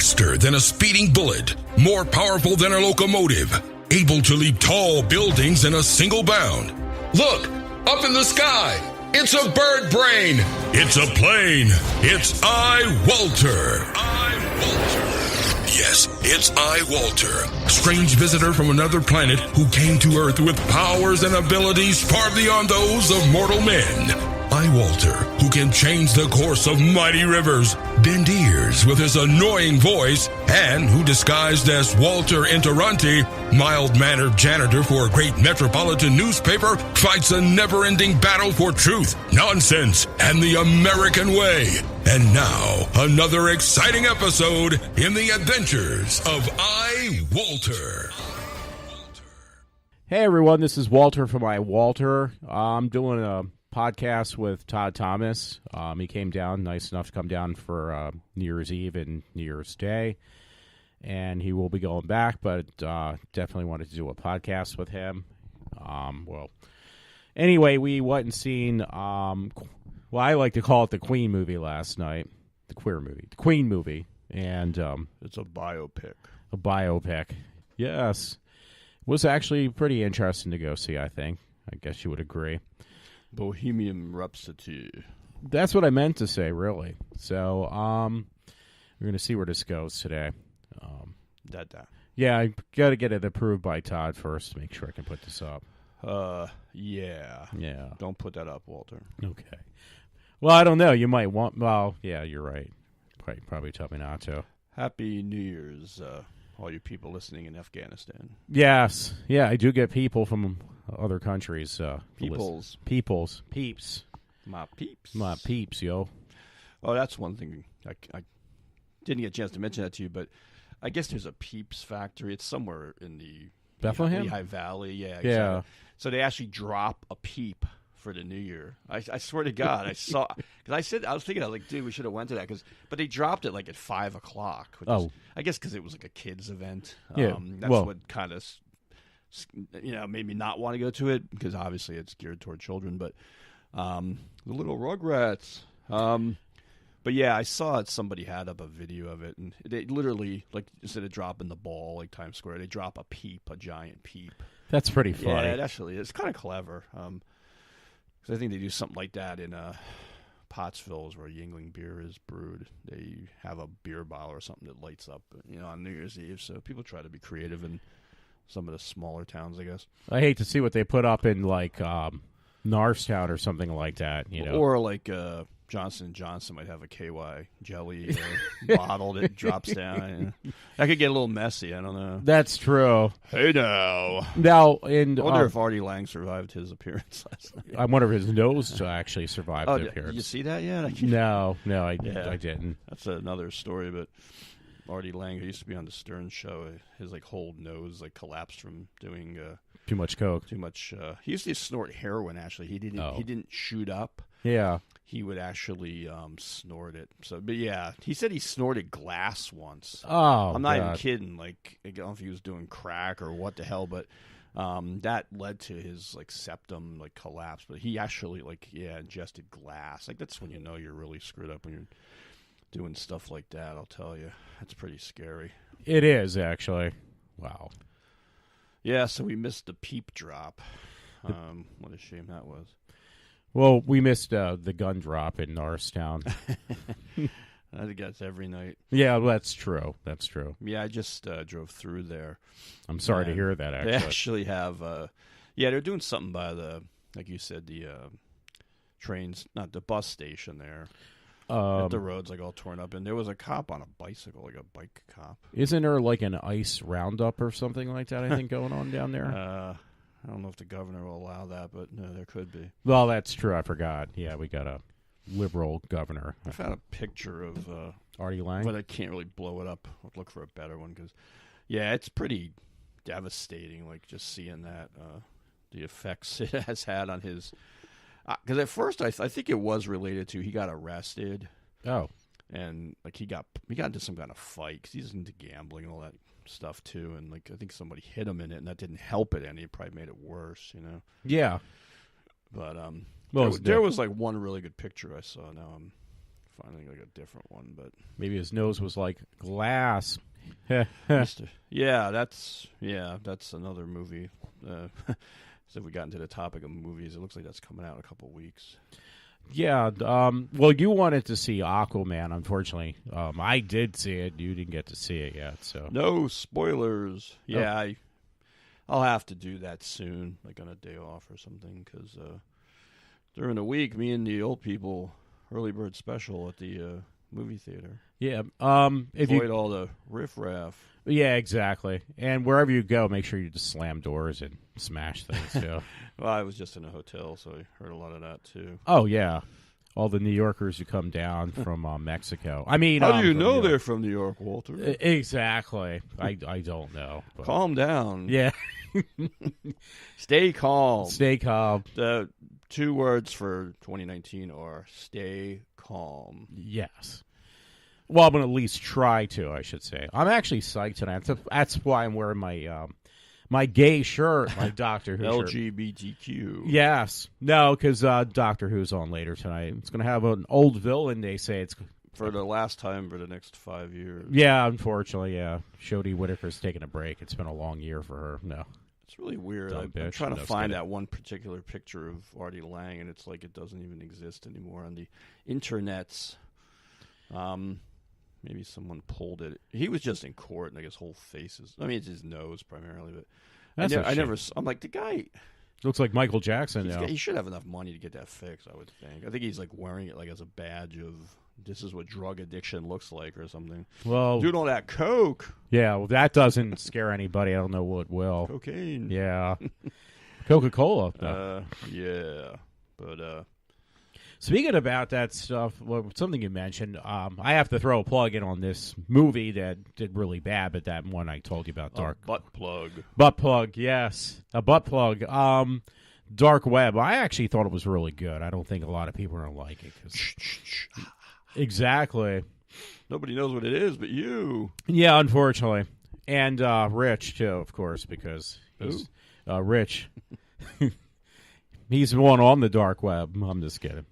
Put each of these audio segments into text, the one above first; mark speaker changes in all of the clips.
Speaker 1: faster than a speeding bullet, more powerful than a locomotive, able to leap tall buildings in a single bound. Look, up in the sky. It's a bird brain. It's a plane. It's iWalter. Yes, it's iWalter, strange visitor from another planet who came to Earth with powers and abilities far beyond those of mortal men. iWalter, who can change the course of mighty rivers, bend ears with his annoying voice, and who disguised as Walter Interranti, mild-mannered janitor for a great metropolitan newspaper, fights a never-ending battle for truth, nonsense, and the American way. And now, another exciting episode in the adventures of iWalter.
Speaker 2: Hey everyone, this is Walter from iWalter. I'm doing a podcast with Todd Thomas. He came down, nice enough to come down for New Year's Eve and New Year's Day. And he will be going back, but definitely wanted to do a podcast with him. Anyway, we went and seen, I like to call it the Queen movie last night. The queer movie. The Queen movie. And
Speaker 3: it's a biopic.
Speaker 2: A biopic. Yes. Was actually pretty interesting to go see, I think. I guess you would agree.
Speaker 3: Bohemian Rhapsody.
Speaker 2: That's what I meant to say, really. So, we're going to see where this goes today. Yeah, I got to get it approved by Todd first to make sure I can put this up.
Speaker 3: Yeah. Don't put that up, Walter.
Speaker 2: Okay. Well, I don't know. You might want... Well, yeah, you're right. Probably tell me not to.
Speaker 3: Happy New Year's, all you people listening in Afghanistan.
Speaker 2: Yes. Yeah, I do get people from other countries.
Speaker 3: Peoples.
Speaker 2: Peeps.
Speaker 3: My peeps.
Speaker 2: My peeps, yo.
Speaker 3: Oh, that's one thing. I didn't get a chance to mention that to you, but I guess there's a Peeps factory. It's somewhere in the
Speaker 2: Bethlehem?
Speaker 3: Lehigh Valley. Yeah. Exactly.
Speaker 2: Yeah.
Speaker 3: So they actually drop a peep for the New Year. I swear to God, I saw, because I was thinking, dude, we should have went to that, but they dropped it at 5 o'clock. Is, I guess because it was a kids event.
Speaker 2: Yeah.
Speaker 3: That's what kind of, made me not want to go to it, because obviously it's geared toward children, but the little Rugrats. But yeah, I saw it. Somebody had up a video of it, and they literally, instead of dropping the ball like Times Square, they drop a peep, a giant peep.
Speaker 2: That's pretty funny.
Speaker 3: Yeah, it actually is. It's kind of clever. Because I think they do something like that in Pottsville, where Yingling beer is brewed. They have a beer bottle or something that lights up, on New Year's Eve. So people try to be creative in some of the smaller towns, I guess.
Speaker 2: I hate to see what they put up in Norristown or something like that.
Speaker 3: Or Johnson & Johnson might have a KY jelly bottle that drops down. That could get a little messy. I don't know.
Speaker 2: That's true.
Speaker 3: Hey now.
Speaker 2: I
Speaker 3: wonder if Artie Lang survived his appearance last night.
Speaker 2: I wonder if his nose actually survived the appearance.
Speaker 3: Did you see that yet?
Speaker 2: No, I didn't.
Speaker 3: That's another story, but Artie Lang, who used to be on the Stern Show, his whole nose collapsed from doing
Speaker 2: too much coke.
Speaker 3: Too much. He used to snort heroin. Actually, he didn't. He didn't shoot up.
Speaker 2: Yeah.
Speaker 3: He would actually snort it. So, but yeah, he said he snorted glass once.
Speaker 2: Oh,
Speaker 3: I'm not even kidding. I don't know if he was doing crack or what the hell, but that led to his septum collapse. But he actually ingested glass. That's when you know you're really screwed up, when you're doing stuff like that. I'll tell you, that's pretty scary.
Speaker 2: It is, actually. Wow.
Speaker 3: Yeah, so we missed the peep drop. What a shame that was.
Speaker 2: Well, we missed the gun drop in Norristown.
Speaker 3: I think that's every night.
Speaker 2: Yeah, well, that's true. That's true.
Speaker 3: Yeah, I just drove through there.
Speaker 2: I'm sorry to hear that, actually.
Speaker 3: They actually have, they're doing something by the, like you said, the trains, not the bus station there. The road's all torn up, and there was a cop on a bicycle, a bike cop.
Speaker 2: Isn't there an ICE roundup or something like that, I think, going on down there?
Speaker 3: I don't know if the governor will allow that, but no, there could be.
Speaker 2: Well, that's true. I forgot. Yeah, we got a liberal governor.
Speaker 3: I found a picture of
Speaker 2: Artie Lang,
Speaker 3: but I can't really blow it up. I'll look for a better one, because, yeah, it's pretty devastating, just seeing that, the effects it has had on his... Because at first I think it was related to he got arrested.
Speaker 2: Oh.
Speaker 3: And he got into some kind of fight, because he's into gambling and all that stuff too, and I think somebody hit him in it, and that didn't help it any. It probably made it worse,
Speaker 2: Yeah.
Speaker 3: But
Speaker 2: well,
Speaker 3: there was one really good picture I saw. Now I'm finding like a different one, but
Speaker 2: maybe his nose was like glass.
Speaker 3: Yeah, that's another movie. So if we got into the topic of movies, it looks like that's coming out in a couple weeks.
Speaker 2: Yeah. Well, you wanted to see Aquaman. Unfortunately, I did see it. You didn't get to see it yet. So
Speaker 3: no spoilers. Yeah, I'll have to do that soon, like on a day off or something, because during the week, me and the old people early bird special at the movie theater.
Speaker 2: Yeah.
Speaker 3: Avoid all the riffraff.
Speaker 2: Yeah, exactly. And wherever you go, make sure you just slam doors and smash things. Yeah.
Speaker 3: Well, I was just in a hotel, so I heard a lot of that too.
Speaker 2: Oh yeah, all the New Yorkers who come down from Mexico. I mean,
Speaker 3: how do you know they're from New York, Walter?
Speaker 2: Exactly. I don't know. But.
Speaker 3: Calm down.
Speaker 2: Yeah.
Speaker 3: Stay calm.
Speaker 2: Stay calm.
Speaker 3: The 2 words for 2019 are stay calm.
Speaker 2: Yes. Well, I'm going to at least try to, I should say. I'm actually psyched tonight. That's why I'm wearing my gay shirt, my Doctor Who
Speaker 3: LGBTQ.
Speaker 2: shirt. Yes. No, because Doctor Who's on later tonight. It's going to have an old villain, they say. It's
Speaker 3: for the last time for the next 5 years.
Speaker 2: Yeah, unfortunately, yeah. Jodie Whittaker's taking a break. It's been a long year for her. No.
Speaker 3: It's really weird. I'm trying to find that one particular picture of Artie Lang, and it's like it doesn't even exist anymore on the internets. Maybe someone pulled it. He was just in court, and like his whole face is. I mean, it's his nose primarily, but I never. I'm like the guy.
Speaker 2: Looks like Michael Jackson.
Speaker 3: He should have enough money to get that fixed. I would think. I think he's like wearing it like as a badge of this is what drug addiction looks like or something.
Speaker 2: Well,
Speaker 3: doing all that coke.
Speaker 2: Yeah, well, that doesn't scare anybody. I don't know what will.
Speaker 3: Cocaine.
Speaker 2: Yeah. Coca-Cola.
Speaker 3: Yeah, but.
Speaker 2: Speaking about that stuff, something you mentioned, I have to throw a plug in on this movie that did really bad, but that one I told you about,
Speaker 3: butt plug.
Speaker 2: Butt plug, yes, a butt plug. Dark Web. I actually thought it was really good. I don't think a lot of people are gonna like it. Exactly.
Speaker 3: Nobody knows what it is, but you.
Speaker 2: Yeah, unfortunately, and Rich too, of course, because he's Rich. He's the one on the dark web. I'm just kidding.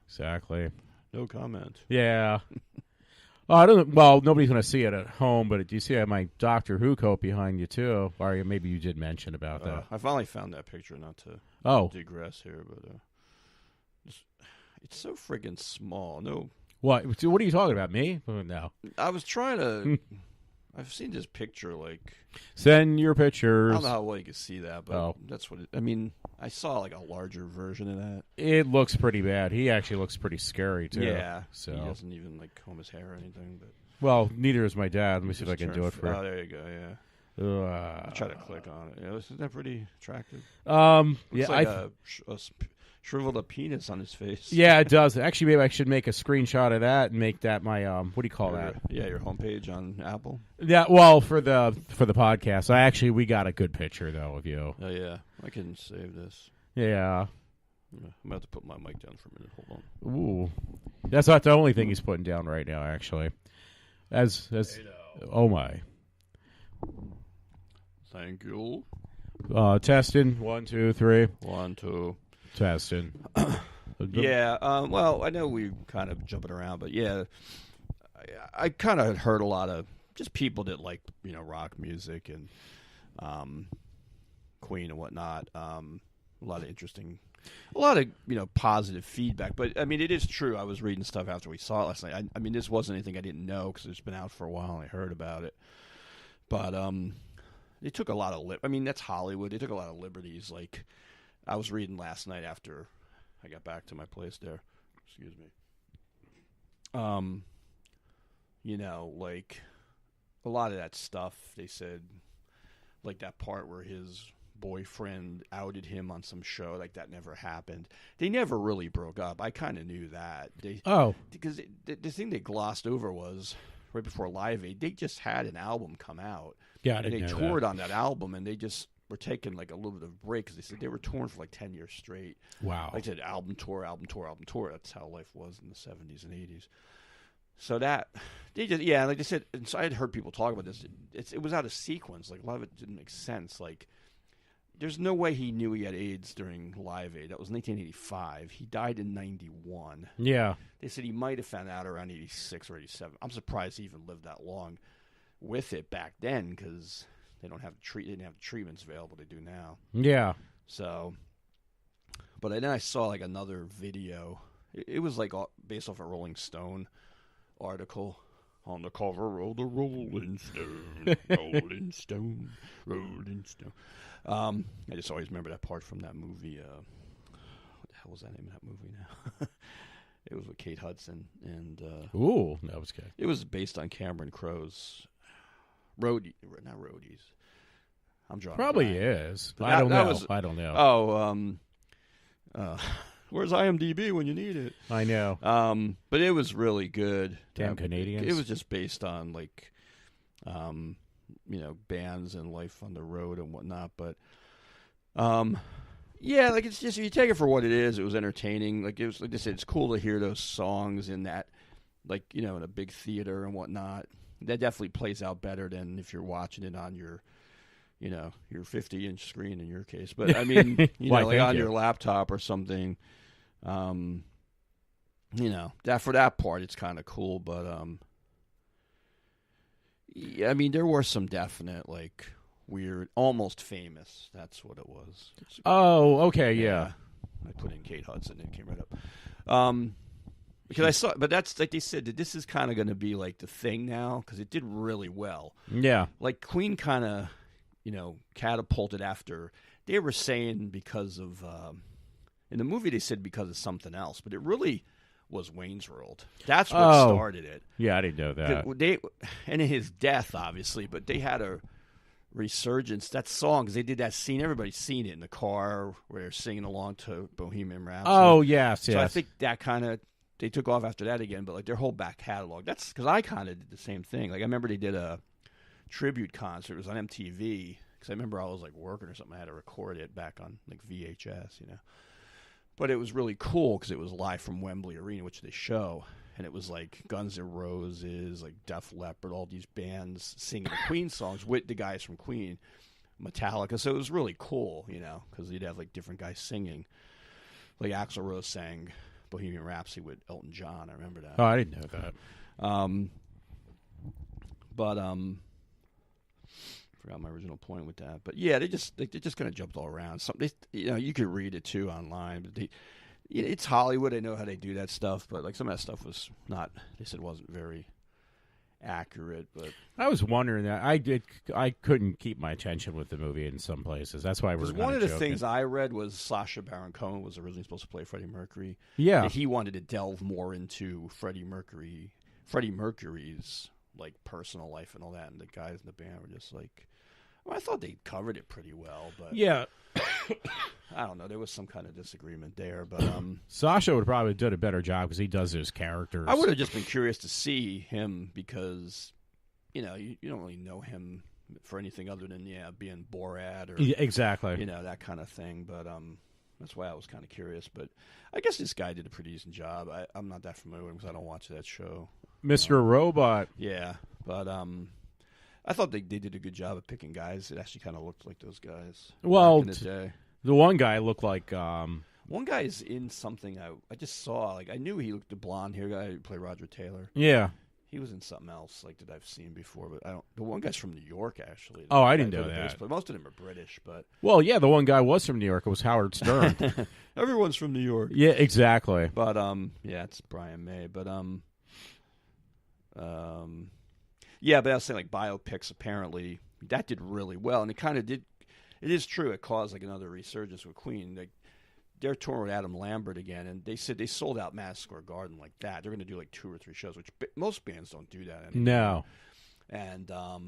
Speaker 2: Exactly.
Speaker 3: No comment.
Speaker 2: Yeah. I don't. Well, nobody's going to see it at home, but do you see I have my Doctor Who coat behind you too? Or maybe you did mention about that.
Speaker 3: I finally found that picture. Not to digress here, but it's so friggin' small. No.
Speaker 2: What? What are you talking about? Me? No.
Speaker 3: I was trying to. I've seen this picture, like...
Speaker 2: Send your pictures.
Speaker 3: I don't know how well you can see that, but that's what it... I mean, I saw, like, a larger version of that.
Speaker 2: It looks pretty bad. He actually looks pretty scary, too.
Speaker 3: Yeah.
Speaker 2: So.
Speaker 3: He doesn't even, like, comb his hair or anything, but...
Speaker 2: Well, neither is my dad. Let me see if I can do it for you.
Speaker 3: Oh, there you go, yeah. I'll try to click on it. Yeah, isn't that pretty attractive? Looks like a shriveled up penis on his face.
Speaker 2: Yeah, it does. Actually, maybe I should make a screenshot of that and make that my what do you call that?
Speaker 3: Yeah, your homepage on Apple.
Speaker 2: Yeah, well, for the podcast, we got a good picture though of you.
Speaker 3: Oh yeah, I can save this.
Speaker 2: Yeah.
Speaker 3: I'm about to put my mic down for a minute. Hold on.
Speaker 2: Ooh, that's not the only thing he's putting down right now. Actually, oh my.
Speaker 3: Thank you.
Speaker 2: Testing 1, 2, 3.
Speaker 3: 1, 2.
Speaker 2: Testing.
Speaker 3: Yeah. Well, I know we kind of jumping around, but yeah, I kind of heard a lot of just people that like rock music and Queen and whatnot. A lot of positive feedback. But I mean, it is true. I was reading stuff after we saw it last night. I mean, this wasn't anything I didn't know because it's been out for a while and I heard about it. But they took a lot of I mean, that's Hollywood. They took a lot of liberties. Like I was reading last night after I got back to my place there. Excuse me. Like a lot of that stuff they said, like that part where his boyfriend outed him on some show, like that never happened. They never really broke up. I kind of knew that. Because the thing they glossed over was right before Live Aid, they just had an album come out.
Speaker 2: Yeah,
Speaker 3: and they toured on that album, and they just were taking like a little bit of a break because they said they were touring for like 10 years straight.
Speaker 2: Wow.
Speaker 3: Like I said, album tour. That's how life was in the 70s and 80s. So that they just like they said. And so I had heard people talk about this. It was out of sequence. Like a lot of it didn't make sense. Like there's no way he knew he had AIDS during Live Aid. That was 1985. He died in 91.
Speaker 2: Yeah.
Speaker 3: They said he might have found out around 86 or 87. I'm surprised he even lived that long with it back then because they didn't have treatments available they do now.
Speaker 2: Yeah.
Speaker 3: So, but then I saw like another video. It was like based off a Rolling Stone article. On the cover of the Rolling Stone, Rolling Stone, Rolling Stone. I just always remember that part from that movie. What the hell was that name of that movie now? It was with Kate Hudson. And
Speaker 2: ooh, that was good.
Speaker 3: it was based on Cameron Crowe's not Roadies. I'm drawing.
Speaker 2: Probably is.
Speaker 3: But
Speaker 2: I don't know.
Speaker 3: was-
Speaker 2: I don't know.
Speaker 3: Oh, where's IMDb when you need it?
Speaker 2: I know.
Speaker 3: But it was really good.
Speaker 2: Damn Canadians.
Speaker 3: It was just based on like, bands and life on the road and whatnot. But, yeah, like it's just you take it for what it is. It was entertaining. Like it was, like I said, it's cool to hear those songs in that, like in a big theater and whatnot. That definitely plays out better than if you're watching it on your 50-inch screen in your case. But I mean, like on your laptop or something. That for that part, it's kind of cool, but yeah, I mean, there were some definite like weird, almost famous. That's what it was.
Speaker 2: Oh, okay, yeah.
Speaker 3: I put in Kate Hudson and it came right up. Because I saw, but that's like they said that this is kind of going to be like the thing now because it did really well.
Speaker 2: Yeah,
Speaker 3: like Queen kind of, catapulted after they were saying because of. In the movie, they said because of something else, but it really was Wayne's World. That's what started it.
Speaker 2: Yeah, I didn't know that.
Speaker 3: And his death, obviously, but they had a resurgence. That song, because they did that scene, everybody's seen it in the car where they're singing along to Bohemian Rhapsody.
Speaker 2: Oh, yes.
Speaker 3: So I think that kind of, they took off after that again, but like their whole back catalog. That's because I kind of did the same thing. Like I remember they did a tribute concert. It was on MTV, because I remember I was like working or something. I had to record it back on like VHS, But it was really cool because it was live from Wembley Arena, which they show. And it was like Guns N' Roses, like Def Leppard, all these bands singing the Queen songs with the guys from Queen, Metallica. So it was really cool, because you'd have like different guys singing. Like Axl Rose sang Bohemian Rhapsody with Elton John. I remember that.
Speaker 2: Oh, I didn't know that.
Speaker 3: Forgot my original point with that, but yeah, they just kind of jumped all around. You could read it too online, but it's Hollywood. I know how they do that stuff, but like some of that stuff was not. They said wasn't very accurate. But
Speaker 2: I was wondering that. I couldn't keep my attention with the movie in some places. That's why we're
Speaker 3: one of the things I read was Sacha Baron Cohen was originally supposed to play Freddie Mercury.
Speaker 2: Yeah,
Speaker 3: and he wanted to delve more into Freddie Mercury's like personal life and all that, and the guys in the band were just like. Well, I thought they covered it pretty well, but
Speaker 2: yeah,
Speaker 3: I don't know. There was some kind of disagreement there, but
Speaker 2: Sasha would probably have done a better job because he does those characters.
Speaker 3: I would have just been curious to see him because you don't really know him for anything other than being Borat or
Speaker 2: exactly
Speaker 3: that kind of thing. But that's why I was kind of curious. But I guess this guy did a pretty decent job. I'm not that familiar with him because I don't watch that show.
Speaker 2: Mr. Robot.
Speaker 3: Yeah, but I thought they did a good job of picking guys. It actually kind of looked like those guys.
Speaker 2: Well,
Speaker 3: back in the day.
Speaker 2: The one guy looked like.
Speaker 3: One guy is in something I just saw. Like I knew he looked the blonde hair guy who played Roger Taylor.
Speaker 2: Yeah,
Speaker 3: he was in something else like that I've seen before, but I don't. The one guy's from New York actually.
Speaker 2: Oh, I didn't know that.
Speaker 3: But most of them are British. But
Speaker 2: yeah, the one guy was from New York. It was Howard Stern.
Speaker 3: Everyone's from New York.
Speaker 2: Yeah, exactly.
Speaker 3: But it's Brian May. But yeah, but I was saying like biopics apparently that did really well, and it kind of did. It is true. It caused like another resurgence with Queen. Like they're touring with Adam Lambert again, and they said they sold out Madison Square Garden like that. They're going to do like 2 or 3 shows, which most bands don't do that anymore.
Speaker 2: No.
Speaker 3: And I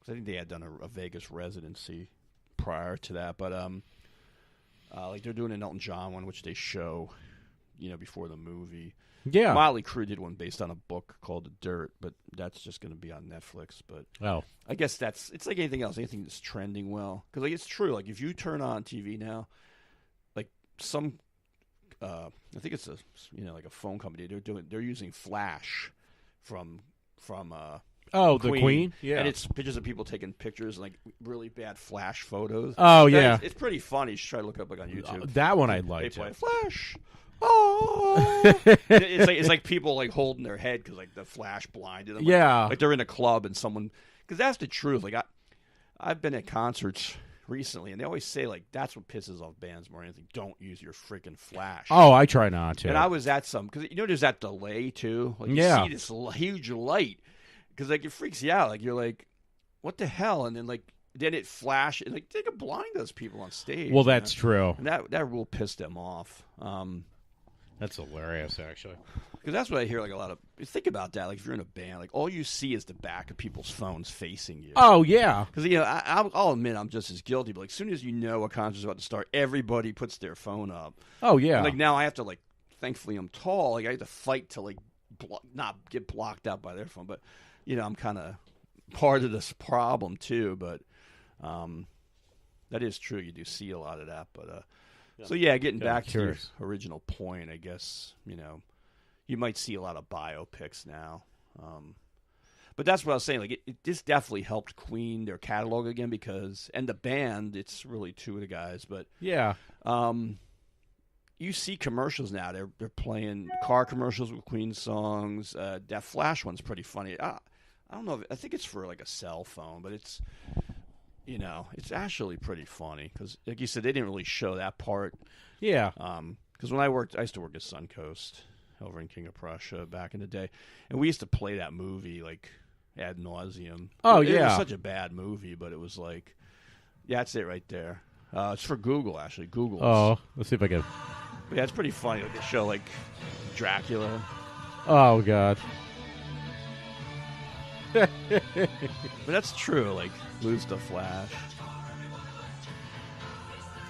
Speaker 3: think they had done a Vegas residency prior to that, but like they're doing an Elton John one, which they show, before the movie.
Speaker 2: Yeah.
Speaker 3: Motley Crue did one based on a book called The Dirt, but that's just going to be on Netflix. But I guess it's like anything else, anything that's trending well. Because like it's true, like if you turn on TV now, like some, I think it's like a phone company. They're using Flash from
Speaker 2: Oh, the Queen? Yeah.
Speaker 3: And it's pictures of people taking pictures, like really bad flash photos.
Speaker 2: Oh, yeah.
Speaker 3: It's pretty funny. You should try to look it up like on YouTube.
Speaker 2: That one I'd like
Speaker 3: They
Speaker 2: to.
Speaker 3: play Flash. Oh, it's like people like holding their head because like the flash blinded them.
Speaker 2: Yeah.
Speaker 3: Like they're in a club and someone, because that's the truth. Like I've been at concerts recently and they always say like that's what pisses off bands more than anything. Don't use your freaking flash.
Speaker 2: Oh, I try not to.
Speaker 3: And I was at some because there's that delay too. Like you see this huge light because like it freaks you out. Like you're like, what the hell? And then it flashed and like they could blind those people on stage.
Speaker 2: Well, that's true.
Speaker 3: And that rule pissed them off.
Speaker 2: That's hilarious, actually.
Speaker 3: Because that's what I hear like a lot of. Think about that. Like if you're in a band, like all you see is the back of people's phones facing you.
Speaker 2: Oh yeah.
Speaker 3: Because I'll admit I'm just as guilty. But like as soon as you know a concert's about to start, everybody puts their phone up.
Speaker 2: Oh yeah.
Speaker 3: And, like now I have to like. Thankfully I'm tall. Like I have to fight to like not get blocked out by their phone. But I'm kind of part of this problem too. But that is true. You do see a lot of that. But so yeah, getting back to your original point, I guess you might see a lot of biopics now. But that's what I was saying. Like this definitely helped Queen their catalog again and the band. It's really two of the guys, but
Speaker 2: yeah.
Speaker 3: You see commercials now. They're playing car commercials with Queen songs. That Flash one's pretty funny. I don't know. I think it's for like a cell phone, but it's. It's actually pretty funny because, like you said, they didn't really show that part.
Speaker 2: Yeah.
Speaker 3: Because when I used to work at Suncoast over in King of Prussia back in the day, and we used to play that movie like ad nauseum.
Speaker 2: Oh,
Speaker 3: It
Speaker 2: yeah.
Speaker 3: was such a bad movie, but it was like, yeah, that's it right there. It's for Google, actually. Google.
Speaker 2: Oh, let's see if I can.
Speaker 3: Yeah, it's pretty funny. Like, they show like Dracula.
Speaker 2: Oh God.
Speaker 3: But that's true. Like, lose the Flash.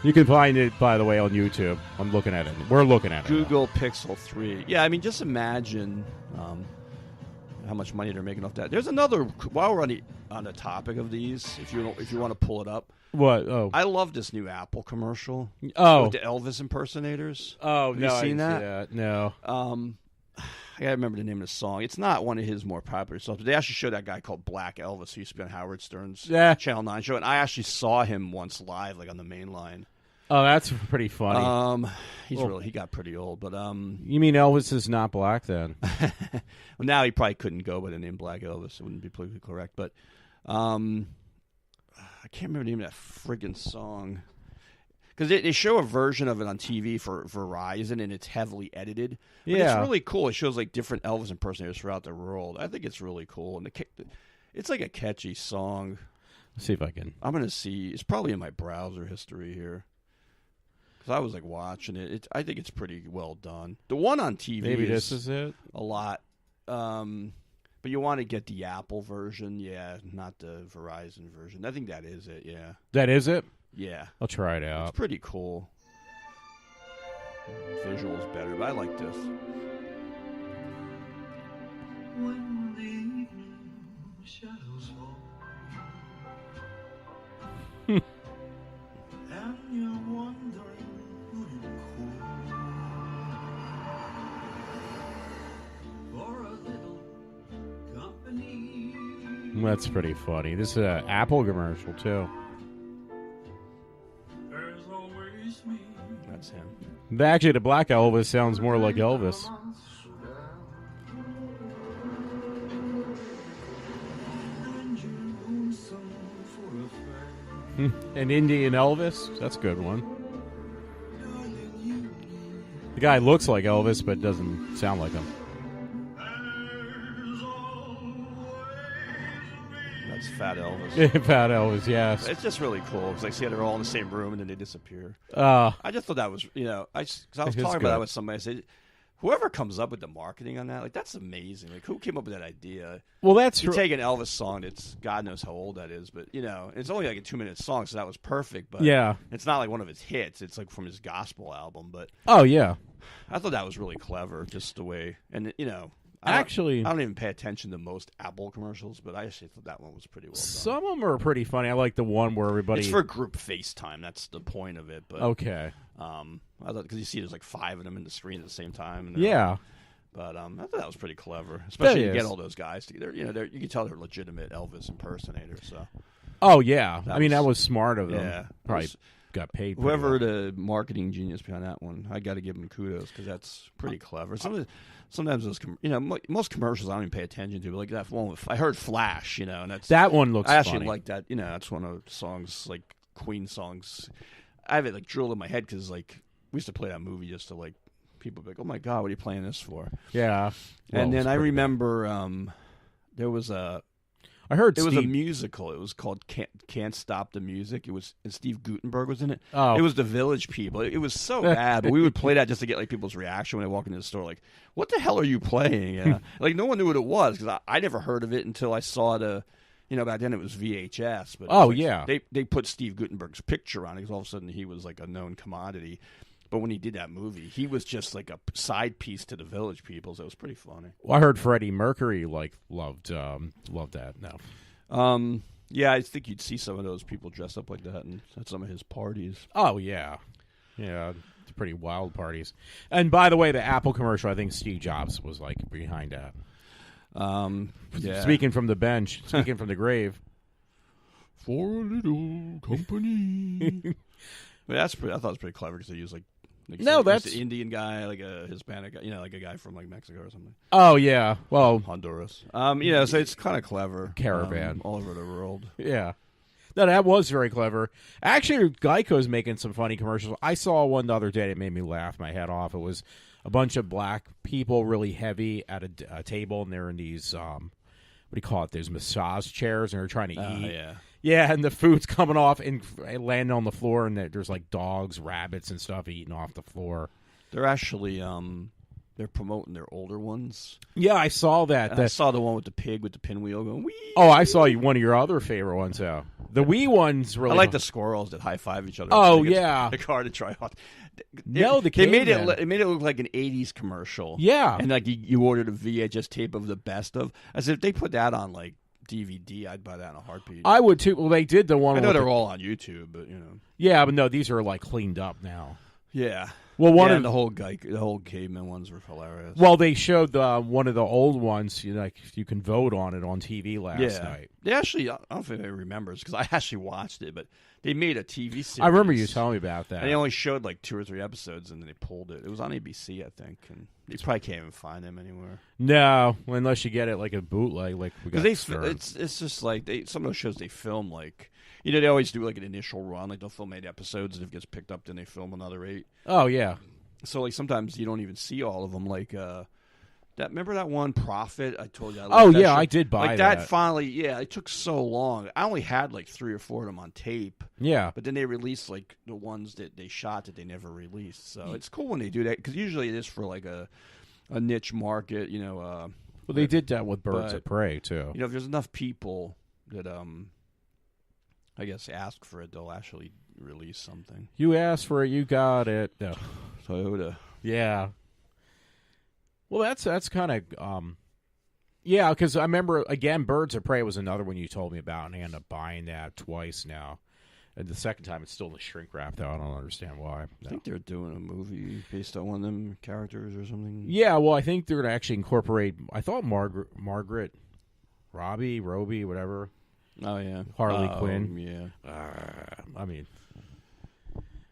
Speaker 2: You can find it, by the way, on YouTube. I'm looking at it. We're looking at it.
Speaker 3: Google Pixel 3. Yeah, I mean, just imagine how much money they're making off that. There's another. While we're on the topic of these, if you want to pull it up.
Speaker 2: What? Oh,
Speaker 3: I love this new Apple commercial.
Speaker 2: Oh,
Speaker 3: with the Elvis impersonators.
Speaker 2: Oh,
Speaker 3: Have
Speaker 2: no,
Speaker 3: you seen
Speaker 2: I didn't
Speaker 3: that?
Speaker 2: see that? No.
Speaker 3: I gotta remember the name of the song. It's not one of his more popular songs, but they actually showed that guy called Black Elvis who used to be on Howard Stern's Channel 9 show, and I actually saw him once live, like on the main line.
Speaker 2: Oh, that's pretty funny.
Speaker 3: He got pretty old, but
Speaker 2: You mean Elvis is not black then?
Speaker 3: well, now he probably couldn't go by the name Black Elvis. It wouldn't be politically correct, but I can't remember the name of that friggin' song. Because they show a version of it on TV for Verizon, and it's heavily edited. But it's really cool. It shows like different Elvis impersonators throughout the world. I think it's really cool, and it's like a catchy song.
Speaker 2: Let's see if I can.
Speaker 3: I'm gonna see. It's probably in my browser history here. Because I was like watching it. I think it's pretty well done. The one on TV
Speaker 2: Maybe this is it.
Speaker 3: A lot. But you want to get the Apple version, not the Verizon version. I think that is it, yeah.
Speaker 2: That is it?
Speaker 3: Yeah.
Speaker 2: I'll try it out.
Speaker 3: It's pretty cool. Visual's better, but I like this. When the evening shadows fall and you're wondering who you call for a little company.
Speaker 2: That's pretty funny. This is an Apple commercial, too.
Speaker 3: There's always me. That's him.
Speaker 2: Actually, the Black Elvis sounds more like Elvis. An Indian Elvis? That's a good one. The guy looks like Elvis, but doesn't sound like him.
Speaker 3: That's Fat Elvis.
Speaker 2: Fat Elvis, yes.
Speaker 3: It's just really cool because I see they're all in the same room and then they disappear.
Speaker 2: I
Speaker 3: just thought that was, because I was talking about that with somebody. I said, whoever comes up with the marketing on that, like that's amazing. Like who came up with that idea?
Speaker 2: Well, that's
Speaker 3: you take an Elvis song that's God knows how old that is, but it's only like a 2-minute song, so that was perfect. But
Speaker 2: yeah,
Speaker 3: it's not like one of his hits. It's like from his gospel album. But
Speaker 2: oh yeah,
Speaker 3: I thought that was really clever, just the way, and I don't even pay attention to most Apple commercials, but I actually thought that one was pretty well done.
Speaker 2: Some of them are pretty funny. I like the one where everybody.
Speaker 3: It's for group FaceTime. That's the point of it. But
Speaker 2: okay.
Speaker 3: I thought because you see there's like 5 of them in the screen at the same time. And
Speaker 2: yeah.
Speaker 3: But I thought that was pretty clever, especially to
Speaker 2: is.
Speaker 3: get all those guys together. You know, you can tell they're legitimate Elvis impersonators. So,
Speaker 2: Oh yeah, that was smart of them.
Speaker 3: Yeah,
Speaker 2: Probably got paid. pretty
Speaker 3: whoever
Speaker 2: well.
Speaker 3: the marketing genius behind that one, I got to give him kudos because that's pretty clever. Sometimes those, most commercials I don't even pay attention to. But like that one, I heard Flash, and
Speaker 2: that one looks.
Speaker 3: I actually
Speaker 2: funny.
Speaker 3: like that. That's one of the songs, like Queen songs. I have it like drilled in my head because like we used to play that movie just to like people be like, oh my god, what are you playing this for?
Speaker 2: Yeah,
Speaker 3: And then I
Speaker 2: pretty
Speaker 3: remember there was
Speaker 2: good. I heard
Speaker 3: it was a
Speaker 2: Steve-
Speaker 3: musical. It was called Can't Stop the Music. It was, and Steve Guttenberg was in it.
Speaker 2: Oh.
Speaker 3: It was the Village People. It was so bad, but we would play that just to get like people's reaction when they walk into the store. Like, what the hell are you playing? Like no one knew what it was because I never heard of it until I saw the. Back then it was VHS. But
Speaker 2: yeah.
Speaker 3: they put Steve Guttenberg's picture on it because all of a sudden he was like a known commodity. But when he did that movie, he was just like a side piece to the Village People. So it was pretty funny.
Speaker 2: Well, I heard Freddie Mercury loved that. No.
Speaker 3: Yeah, I think you'd see some of those people dressed up like that at some of his parties.
Speaker 2: Oh yeah, it's pretty wild parties. And by the way, the Apple commercial, I think Steve Jobs was like behind that.
Speaker 3: Yeah.
Speaker 2: Speaking from the bench, speaking from the grave.
Speaker 3: For a little company. But I thought it was pretty clever because they used like
Speaker 2: No, that's
Speaker 3: an Indian guy, like a Hispanic guy, like a guy from like Mexico or something.
Speaker 2: Oh yeah, well,
Speaker 3: Honduras. So it's kind of clever.
Speaker 2: Caravan
Speaker 3: all over the world.
Speaker 2: Yeah. No, that was very clever. Actually, Geico's making some funny commercials. I saw one the other day that made me laugh my head off. It was a bunch of black people, really heavy, at a table, and they're in these what do you call it? There's massage chairs, and they're trying to eat.
Speaker 3: Yeah.
Speaker 2: Yeah, and the food's coming off and landing on the floor, and there's like dogs, rabbits, and stuff eating off the floor.
Speaker 3: They're actually they're promoting their older ones.
Speaker 2: Yeah, I saw that.
Speaker 3: I saw the one with the pig with the pinwheel going. Wee!
Speaker 2: Oh, I saw one of your other favorite ones. Though the Wii ones really.
Speaker 3: I like the squirrels that high five each other.
Speaker 2: Oh yeah,
Speaker 3: the car to try out.
Speaker 2: They
Speaker 3: made it look like an '80s commercial.
Speaker 2: Yeah,
Speaker 3: and like you ordered a VHS tape of the best of. As if they put that on like DVD, I'd buy that in a heartbeat.
Speaker 2: I would too. Well, they did the one.
Speaker 3: I know they're all on YouTube, but
Speaker 2: Yeah, but no, these are like cleaned up now.
Speaker 3: Yeah.
Speaker 2: Well,
Speaker 3: the whole caveman ones were hilarious.
Speaker 2: Well, they showed one of the old ones. Like you can vote on it on TV last night.
Speaker 3: They actually, I don't think anybody remembers because I actually watched it, but they made a TV series.
Speaker 2: I remember you telling me about that.
Speaker 3: And they only showed like 2 or 3 episodes, and then they pulled it. It was on ABC, I think, and you probably can't even find them anywhere.
Speaker 2: No, unless you get it like a bootleg, like we got.
Speaker 3: It's just like some of those shows they film like. They always do like an initial run, like they'll film 8 episodes, and if it gets picked up, then they film another 8.
Speaker 2: Oh yeah.
Speaker 3: So like sometimes you don't even see all of them. Like remember that one Prophet I told you?
Speaker 2: I did buy
Speaker 3: like that. Finally, it took so long. I only had like 3 or 4 of them on tape.
Speaker 2: Yeah,
Speaker 3: but then they released like the ones that they shot that they never released. So it's cool when they do that because usually it is for like a niche market.
Speaker 2: Well, they did that with Birds of Prey too.
Speaker 3: If there's enough people that I guess ask for it, they'll actually release something.
Speaker 2: You asked for it, you got it. No.
Speaker 3: Toyota.
Speaker 2: Yeah. Well, that's kind of yeah, because I remember again, Birds of Prey was another one you told me about, and I ended up buying that twice now. And the second time, it's still in the shrink wrap, though. I don't understand why. No.
Speaker 3: I think they're doing a movie based on one of them characters or something.
Speaker 2: Yeah, well, I think they're going to actually incorporate. I thought Margaret Robbie, whatever.
Speaker 3: Oh yeah,
Speaker 2: Harley Quinn.
Speaker 3: Yeah,
Speaker 2: I mean,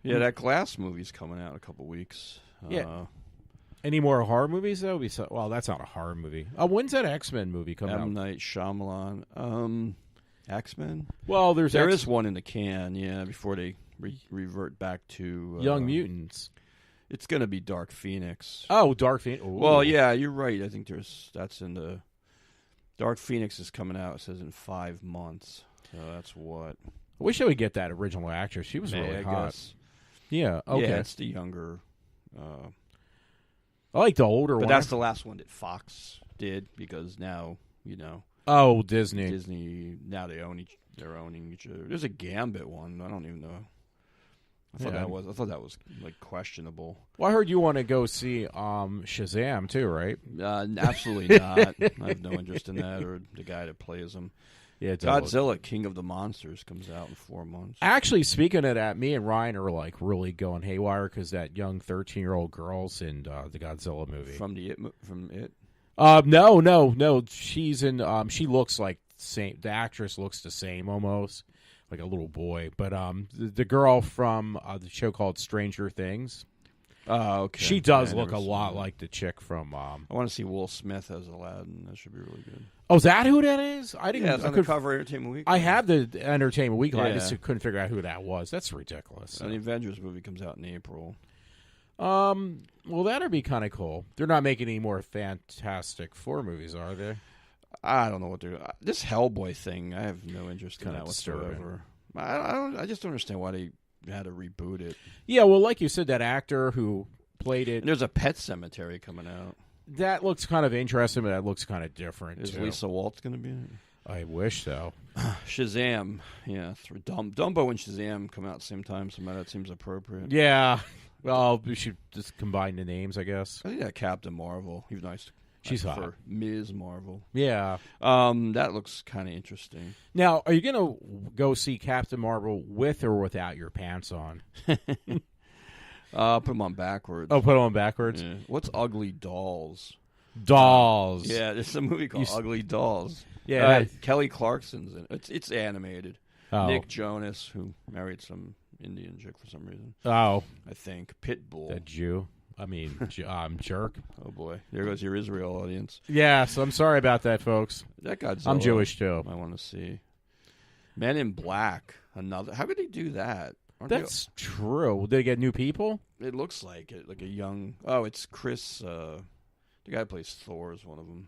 Speaker 3: yeah, that Glass movie's coming out in a couple weeks.
Speaker 2: Yeah. Any more horror movies though? Well, that's not a horror movie. When's that X-Men movie coming out?
Speaker 3: M. Night Shyamalan. X-Men.
Speaker 2: Well, there
Speaker 3: is one in the can. Yeah, before they revert back to
Speaker 2: Young Mutants.
Speaker 3: It's going to be Dark Phoenix.
Speaker 2: Oh, Dark Phoenix. Ooh.
Speaker 3: Well, yeah, you're right. I think that's in the. Dark Phoenix is coming out, it says, in 5 months. So that's what?
Speaker 2: I wish I would get that original actress. She was really hot.
Speaker 3: Guess.
Speaker 2: Yeah, okay.
Speaker 3: Yeah, it's the younger.
Speaker 2: I like the older one.
Speaker 3: But that's the last one that Fox did because now,
Speaker 2: Oh, Disney.
Speaker 3: Disney, now they're owning each other. There's a Gambit one. I don't even know. I thought that was like questionable.
Speaker 2: Well, I heard you want to go see Shazam too, right?
Speaker 3: Absolutely not. I have no interest in that or the guy that plays him.
Speaker 2: Yeah,
Speaker 3: Godzilla, King of the Monsters, comes out in 4 months.
Speaker 2: Actually, speaking of that, me and Ryan are like really going haywire because that young 13-year-old girl's in the Godzilla movie.
Speaker 3: From It?
Speaker 2: No. She's in. She looks like same. The actress looks the same almost, like a little boy. But the girl from the show called Stranger Things.
Speaker 3: Oh, okay.
Speaker 2: She does look a lot like the chick from.
Speaker 3: I want to see Will Smith as Aladdin. That should be really good.
Speaker 2: Oh, is that who that is? I didn't.
Speaker 3: Yeah, it's on the cover of Entertainment Weekly.
Speaker 2: I have the Entertainment Weekly.
Speaker 3: Yeah.
Speaker 2: I just couldn't figure out who that was. That's ridiculous.
Speaker 3: And the Avengers movie comes out in April.
Speaker 2: Well, that'd be kind of cool. They're not making any more Fantastic Four movies, are they?
Speaker 3: I don't know what they're. This Hellboy thing, I have no interest in
Speaker 2: Kinda
Speaker 3: that
Speaker 2: disturbing.
Speaker 3: whatsoever. I just don't understand why they had to reboot it.
Speaker 2: Yeah, well, like you said, that actor who played it.
Speaker 3: And there's a Pet Cemetery coming out.
Speaker 2: That looks kind of interesting, but that looks kind of different.
Speaker 3: Is
Speaker 2: too.
Speaker 3: Lisa Waltz going to be in it?
Speaker 2: I wish so.
Speaker 3: Shazam, yeah. Dumbo and Shazam come out at the same time, so that seems appropriate.
Speaker 2: Yeah. Well, we should just combine the names, I guess.
Speaker 3: I think that Captain Marvel. He's nice.
Speaker 2: She's hot.
Speaker 3: For Ms. Marvel.
Speaker 2: Yeah.
Speaker 3: That looks kind of interesting.
Speaker 2: Now, are you going to go see Captain Marvel with or without your pants on?
Speaker 3: Put them on backwards.
Speaker 2: Oh, put them on backwards?
Speaker 3: Yeah. What's Ugly Dolls?
Speaker 2: Dolls.
Speaker 3: Yeah, there's a movie called Ugly Dolls.
Speaker 2: Yeah.
Speaker 3: Kelly Clarkson's in it. It's animated.
Speaker 2: Oh.
Speaker 3: Nick Jonas, who married some Indian chick for some reason.
Speaker 2: Oh.
Speaker 3: I think. Pitbull.
Speaker 2: That Jew. I mean, jerk.
Speaker 3: Oh, boy. There goes your Israel audience.
Speaker 2: Yeah, so I'm sorry about that, folks.
Speaker 3: That Godzilla.
Speaker 2: I'm Jewish, too.
Speaker 3: I want to see. Men in Black. Another. How could they do that?
Speaker 2: That's true. Did they get new people?
Speaker 3: It looks like it. Like a young... Oh, it's Chris... the guy who plays Thor is one of them.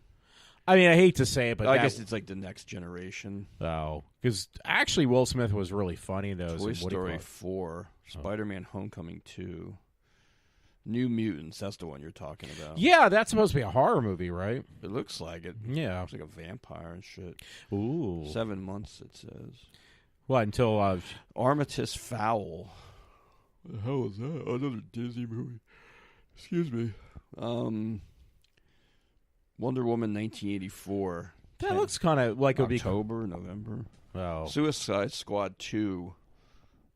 Speaker 2: I mean, I hate to say it, but
Speaker 3: I guess it's like the next generation.
Speaker 2: Oh, because actually Will Smith was really funny in those.
Speaker 3: Toy Story 4, Spider-Man Homecoming 2, New Mutants. That's the one you're talking about.
Speaker 2: Yeah, that's supposed to be a horror movie, right?
Speaker 3: It looks like it.
Speaker 2: Yeah.
Speaker 3: It's like a vampire and shit.
Speaker 2: Ooh.
Speaker 3: 7 months, it says.
Speaker 2: What, until...
Speaker 3: Armistice Fowl. What the hell is that? Another Disney movie. Excuse me. Wonder Woman 1984.
Speaker 2: That looks kind of like it would be...
Speaker 3: October, November.
Speaker 2: Oh.
Speaker 3: Suicide Squad 2.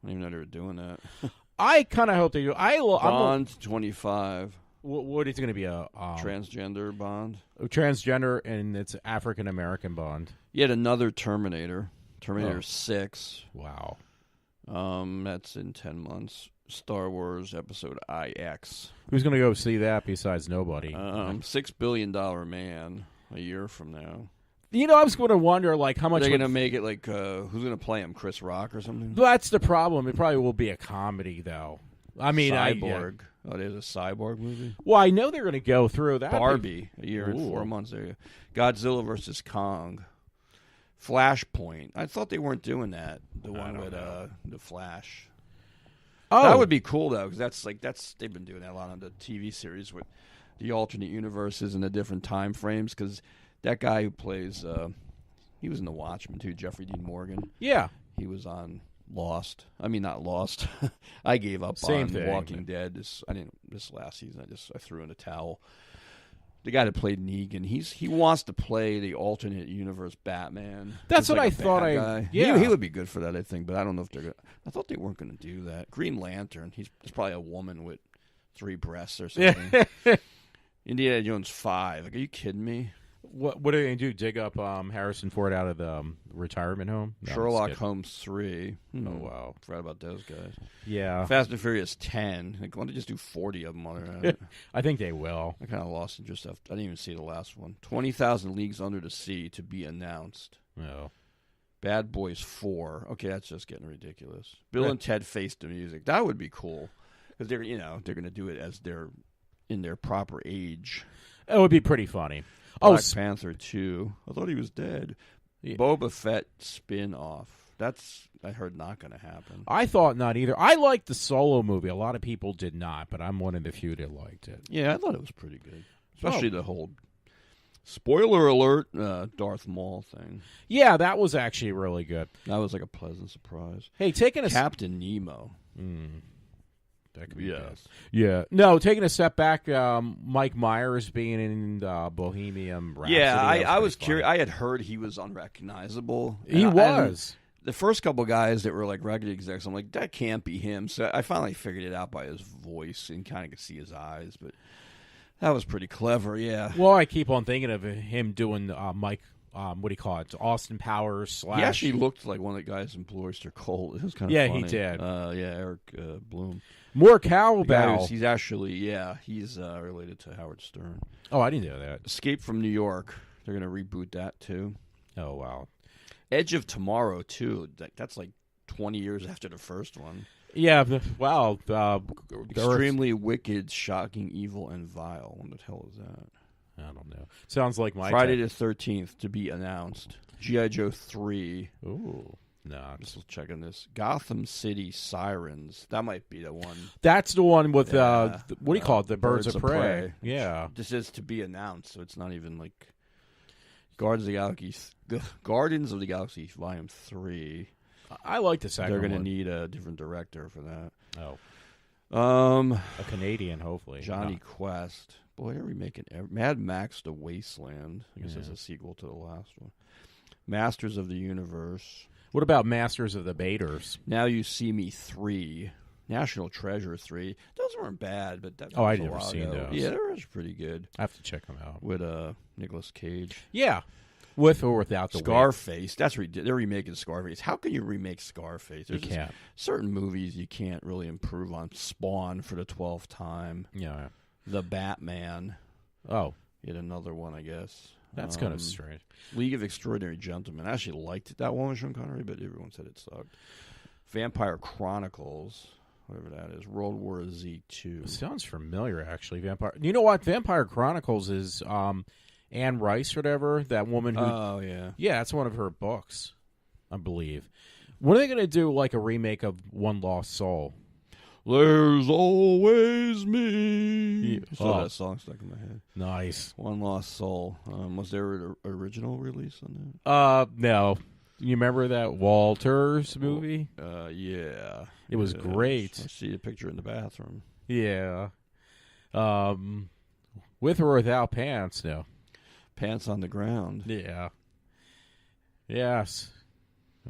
Speaker 3: I don't even know they were doing that.
Speaker 2: I kind of hope they do.
Speaker 3: Bond 25.
Speaker 2: What is it going to be? A
Speaker 3: transgender Bond?
Speaker 2: Transgender, and it's African-American Bond.
Speaker 3: Yet another Terminator. Terminator 6.
Speaker 2: Wow.
Speaker 3: That's in 10 months. Star Wars Episode IX.
Speaker 2: Who's going to go see that besides nobody?
Speaker 3: $6 billion man a year from now.
Speaker 2: You know, I was going to wonder, like, how much...
Speaker 3: They're going to make it, like, who's going to play him? Chris Rock or something?
Speaker 2: That's the problem. It probably will be a comedy, though. I mean,
Speaker 3: Cyborg. Oh, there's a Cyborg movie?
Speaker 2: Well, I know they're going to go through that.
Speaker 3: Barbie, a year and 4 months. There you go. Godzilla versus Kong. Flashpoint. I thought they weren't doing that. The one with the Flash. Oh, that would be cool though, because they've been doing that a lot on the TV series with the alternate universes and the different time frames. Because that guy who plays, he was in The Watchmen too, Jeffrey Dean Morgan.
Speaker 2: Yeah,
Speaker 3: he was on Lost. I mean, not Lost. I gave up
Speaker 2: Same
Speaker 3: on
Speaker 2: thing.
Speaker 3: Walking Dead. This last season. I threw in a towel. The guy that played Negan, he wants to play the alternate universe Batman.
Speaker 2: That's what
Speaker 3: like
Speaker 2: I thought.
Speaker 3: Yeah, he would be good for that. I think, but I don't know if they're going. I thought they weren't going to do that. Green Lantern. He's probably a woman with 3 breasts or something. Indiana Jones 5. Like, are you kidding me?
Speaker 2: What are they going to do? Dig up Harrison Ford out of the retirement home? No,
Speaker 3: Sherlock Holmes 3.
Speaker 2: Oh, wow.
Speaker 3: Forgot about those guys.
Speaker 2: Yeah.
Speaker 3: Fast and Furious 10. Like, why don't they just do 40 of them while they're at it?
Speaker 2: I think they will.
Speaker 3: I kind of lost interest. I didn't even see the last one. 20,000 Leagues Under the Sea to be announced.
Speaker 2: No.
Speaker 3: Bad Boys 4. Okay, that's just getting ridiculous. Bill and Ted Face the Music. That would be cool. Because they're going to do it as they're in their proper age.
Speaker 2: It would be pretty funny.
Speaker 3: Black Panther 2. I thought he was dead. Yeah. Boba Fett spin-off. That's, I heard, not going to happen.
Speaker 2: I thought not either. I liked the Solo movie. A lot of people did not, but I'm one of the few that liked it.
Speaker 3: Yeah, I thought it was pretty good. Especially the whole, spoiler alert, Darth Maul thing.
Speaker 2: Yeah, that was actually really good.
Speaker 3: That was like a pleasant surprise.
Speaker 2: Hey, taking a...
Speaker 3: Captain Nemo.
Speaker 2: That could be
Speaker 3: Yes.
Speaker 2: bad. Yeah. No, taking a step back, Mike Myers being in Bohemian Rhapsody.
Speaker 3: Yeah, I was
Speaker 2: pretty
Speaker 3: curious.
Speaker 2: funny.
Speaker 3: I had heard he was unrecognizable.
Speaker 2: He was.
Speaker 3: The first couple guys that were like record execs, I'm like, that can't be him. So I finally figured it out by his voice and kind of could see his eyes. But that was pretty clever, yeah.
Speaker 2: Well, I keep on thinking of him doing Mike. What do you call it? Austin Powers /
Speaker 3: He actually looked like one of the guys in Blue Oyster Cult. It was kind of
Speaker 2: Yeah,
Speaker 3: funny.
Speaker 2: he did.
Speaker 3: Yeah, Eric Bloom.
Speaker 2: More
Speaker 3: The guy
Speaker 2: cowbell.
Speaker 3: who's- he's actually, he's related to Howard Stern.
Speaker 2: Oh, I didn't know that.
Speaker 3: Escape from New York. They're going to reboot that, too.
Speaker 2: Oh, wow.
Speaker 3: Edge of Tomorrow, too. That's like 20 years after the first one.
Speaker 2: Yeah, wow.
Speaker 3: Extremely wicked, shocking, evil, and vile. What the hell is that?
Speaker 2: I don't know. Sounds like my
Speaker 3: Friday
Speaker 2: type.
Speaker 3: the 13th to be announced. G.I. Joe 3.
Speaker 2: Ooh. No,
Speaker 3: I'm just checking this. Gotham City Sirens. That might be the one.
Speaker 2: that's the one with
Speaker 3: Yeah.
Speaker 2: what do you call it? The Birds,
Speaker 3: Birds
Speaker 2: of
Speaker 3: of
Speaker 2: Prey.
Speaker 3: Prey.
Speaker 2: Yeah.
Speaker 3: This is to be announced, so it's not even like Guardians of the Galaxy Volume 3.
Speaker 2: I like the second
Speaker 3: They're going to
Speaker 2: one.
Speaker 3: need a different director for that.
Speaker 2: Oh, a Canadian, hopefully.
Speaker 3: Johnny
Speaker 2: No.
Speaker 3: Quest. Boy, they're remaking Mad Max: The Wasteland. I guess
Speaker 2: Yeah.
Speaker 3: it's a sequel to the last one. Masters of the Universe.
Speaker 2: What about Masters of the Baiters?
Speaker 3: Now You See Me 3. National Treasure 3. Those weren't bad, but that
Speaker 2: Oh,
Speaker 3: was
Speaker 2: I'd
Speaker 3: a
Speaker 2: never
Speaker 3: while
Speaker 2: seen
Speaker 3: ago.
Speaker 2: those.
Speaker 3: Yeah, they were pretty good
Speaker 2: I have to check them out.
Speaker 3: with Nicolas Cage.
Speaker 2: Yeah, with or without the wig.
Speaker 3: Scarface. That's they're remaking Scarface. How can you remake Scarface?
Speaker 2: You
Speaker 3: There's just
Speaker 2: can't.
Speaker 3: certain movies you can't really improve on. Spawn for the 12th time.
Speaker 2: Yeah.
Speaker 3: The Batman.
Speaker 2: Oh,
Speaker 3: Yet another one, I guess.
Speaker 2: that's kind of strange.
Speaker 3: League of Extraordinary Gentlemen. I actually liked that one with Sean Connery, but everyone said it sucked. Vampire Chronicles, whatever that is. World War Z 2.
Speaker 2: Sounds familiar, actually. Vampire. You know what? Vampire Chronicles is Anne Rice, or whatever. That woman who.
Speaker 3: Oh, yeah.
Speaker 2: Yeah, that's one of her books, I believe. When are they going to do like a remake of One Lost Soul?
Speaker 3: There's always me.
Speaker 2: Yeah.
Speaker 3: I saw
Speaker 2: Oh.
Speaker 3: that song stuck in my head.
Speaker 2: Nice.
Speaker 3: One Lost Soul. Was there an original release on that?
Speaker 2: No. You remember that Walters movie?
Speaker 3: Yeah.
Speaker 2: It was great.
Speaker 3: I see a picture in the bathroom.
Speaker 2: Yeah. With or without pants? No.
Speaker 3: Pants on the ground.
Speaker 2: Yeah. Yes.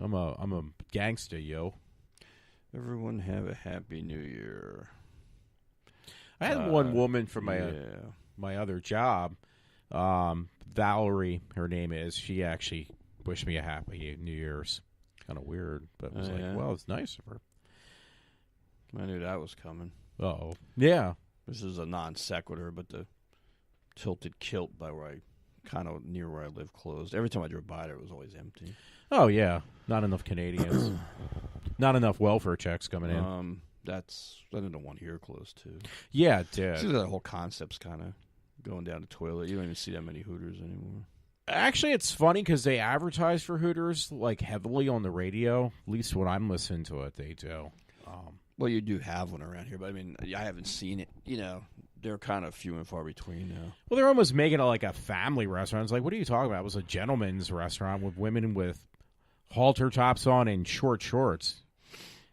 Speaker 2: I'm a gangster, yo.
Speaker 3: Everyone have a happy new year.
Speaker 2: I had one woman from my
Speaker 3: Yeah.
Speaker 2: my other job, Valerie, her name is. She actually wished me a happy New Year's. Kind of weird, but it was
Speaker 3: Yeah.
Speaker 2: well, it's nice of her.
Speaker 3: I knew that was coming.
Speaker 2: Oh, yeah.
Speaker 3: This is a non sequitur, but the tilted kilt by where I kind of near where I live closed. Every time I drove by there, it was always empty.
Speaker 2: Oh, yeah. Not enough Canadians. Not enough welfare checks coming in.
Speaker 3: That's I don't know one here close too.
Speaker 2: Yeah, it did.
Speaker 3: See, that whole concept's kind of going down the toilet. You don't even see that many Hooters anymore.
Speaker 2: Actually, it's funny because they advertise for Hooters like heavily on the radio. At least when I'm listening to it, they do.
Speaker 3: Well, you do have one around here, but I mean, I haven't seen it. You know, they're kind of few and far between now.
Speaker 2: Well, they're almost making it like a family restaurant. It's like, what are you talking about? It was a gentleman's restaurant with women with halter tops on and short shorts.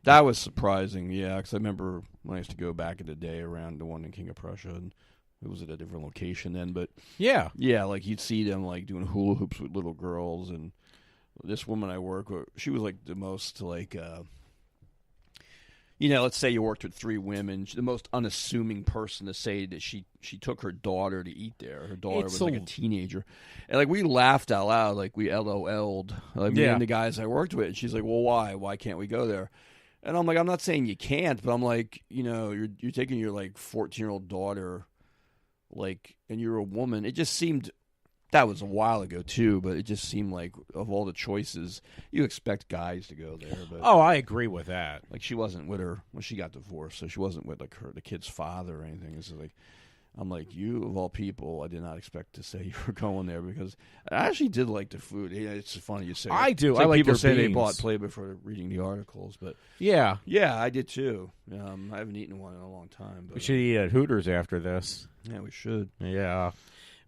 Speaker 3: That was surprising, yeah, because I remember when I used to go back in the day around the one in King of Prussia, and it was at a different location then. But
Speaker 2: Yeah.
Speaker 3: yeah, like you'd see them like doing hula hoops with little girls, and this woman I work with, she was like the most like, you know, let's say you worked with three women, the most unassuming person to say that she took her daughter to eat there. Her daughter was like a teenager, and like we laughed out loud, like we LOL'd, like me and the guys I worked with. And she's like, "Well, why? Why can't we go there?" And I'm like, "I'm not saying you can't, but I'm like, you know, you're taking your like 14-year-old daughter, like, and you're a woman. It just seemed." That was a while ago too, but it just seemed like of all the choices, you expect guys to go there. But
Speaker 2: Oh, I agree with that.
Speaker 3: like she wasn't with her when she got divorced, so she wasn't with like the kid's father or anything. It's like I'm like, you of all people, I did not expect to say you were going there because I actually did like the food. Yeah, it's funny you say.
Speaker 2: I do.
Speaker 3: It's
Speaker 2: I like
Speaker 3: people
Speaker 2: their
Speaker 3: say they
Speaker 2: beans.
Speaker 3: bought Play before reading the articles, but
Speaker 2: Yeah.
Speaker 3: yeah, I did too. I haven't eaten one in a long time. But
Speaker 2: We should eat at Hooters after this.
Speaker 3: yeah, we should.
Speaker 2: Yeah.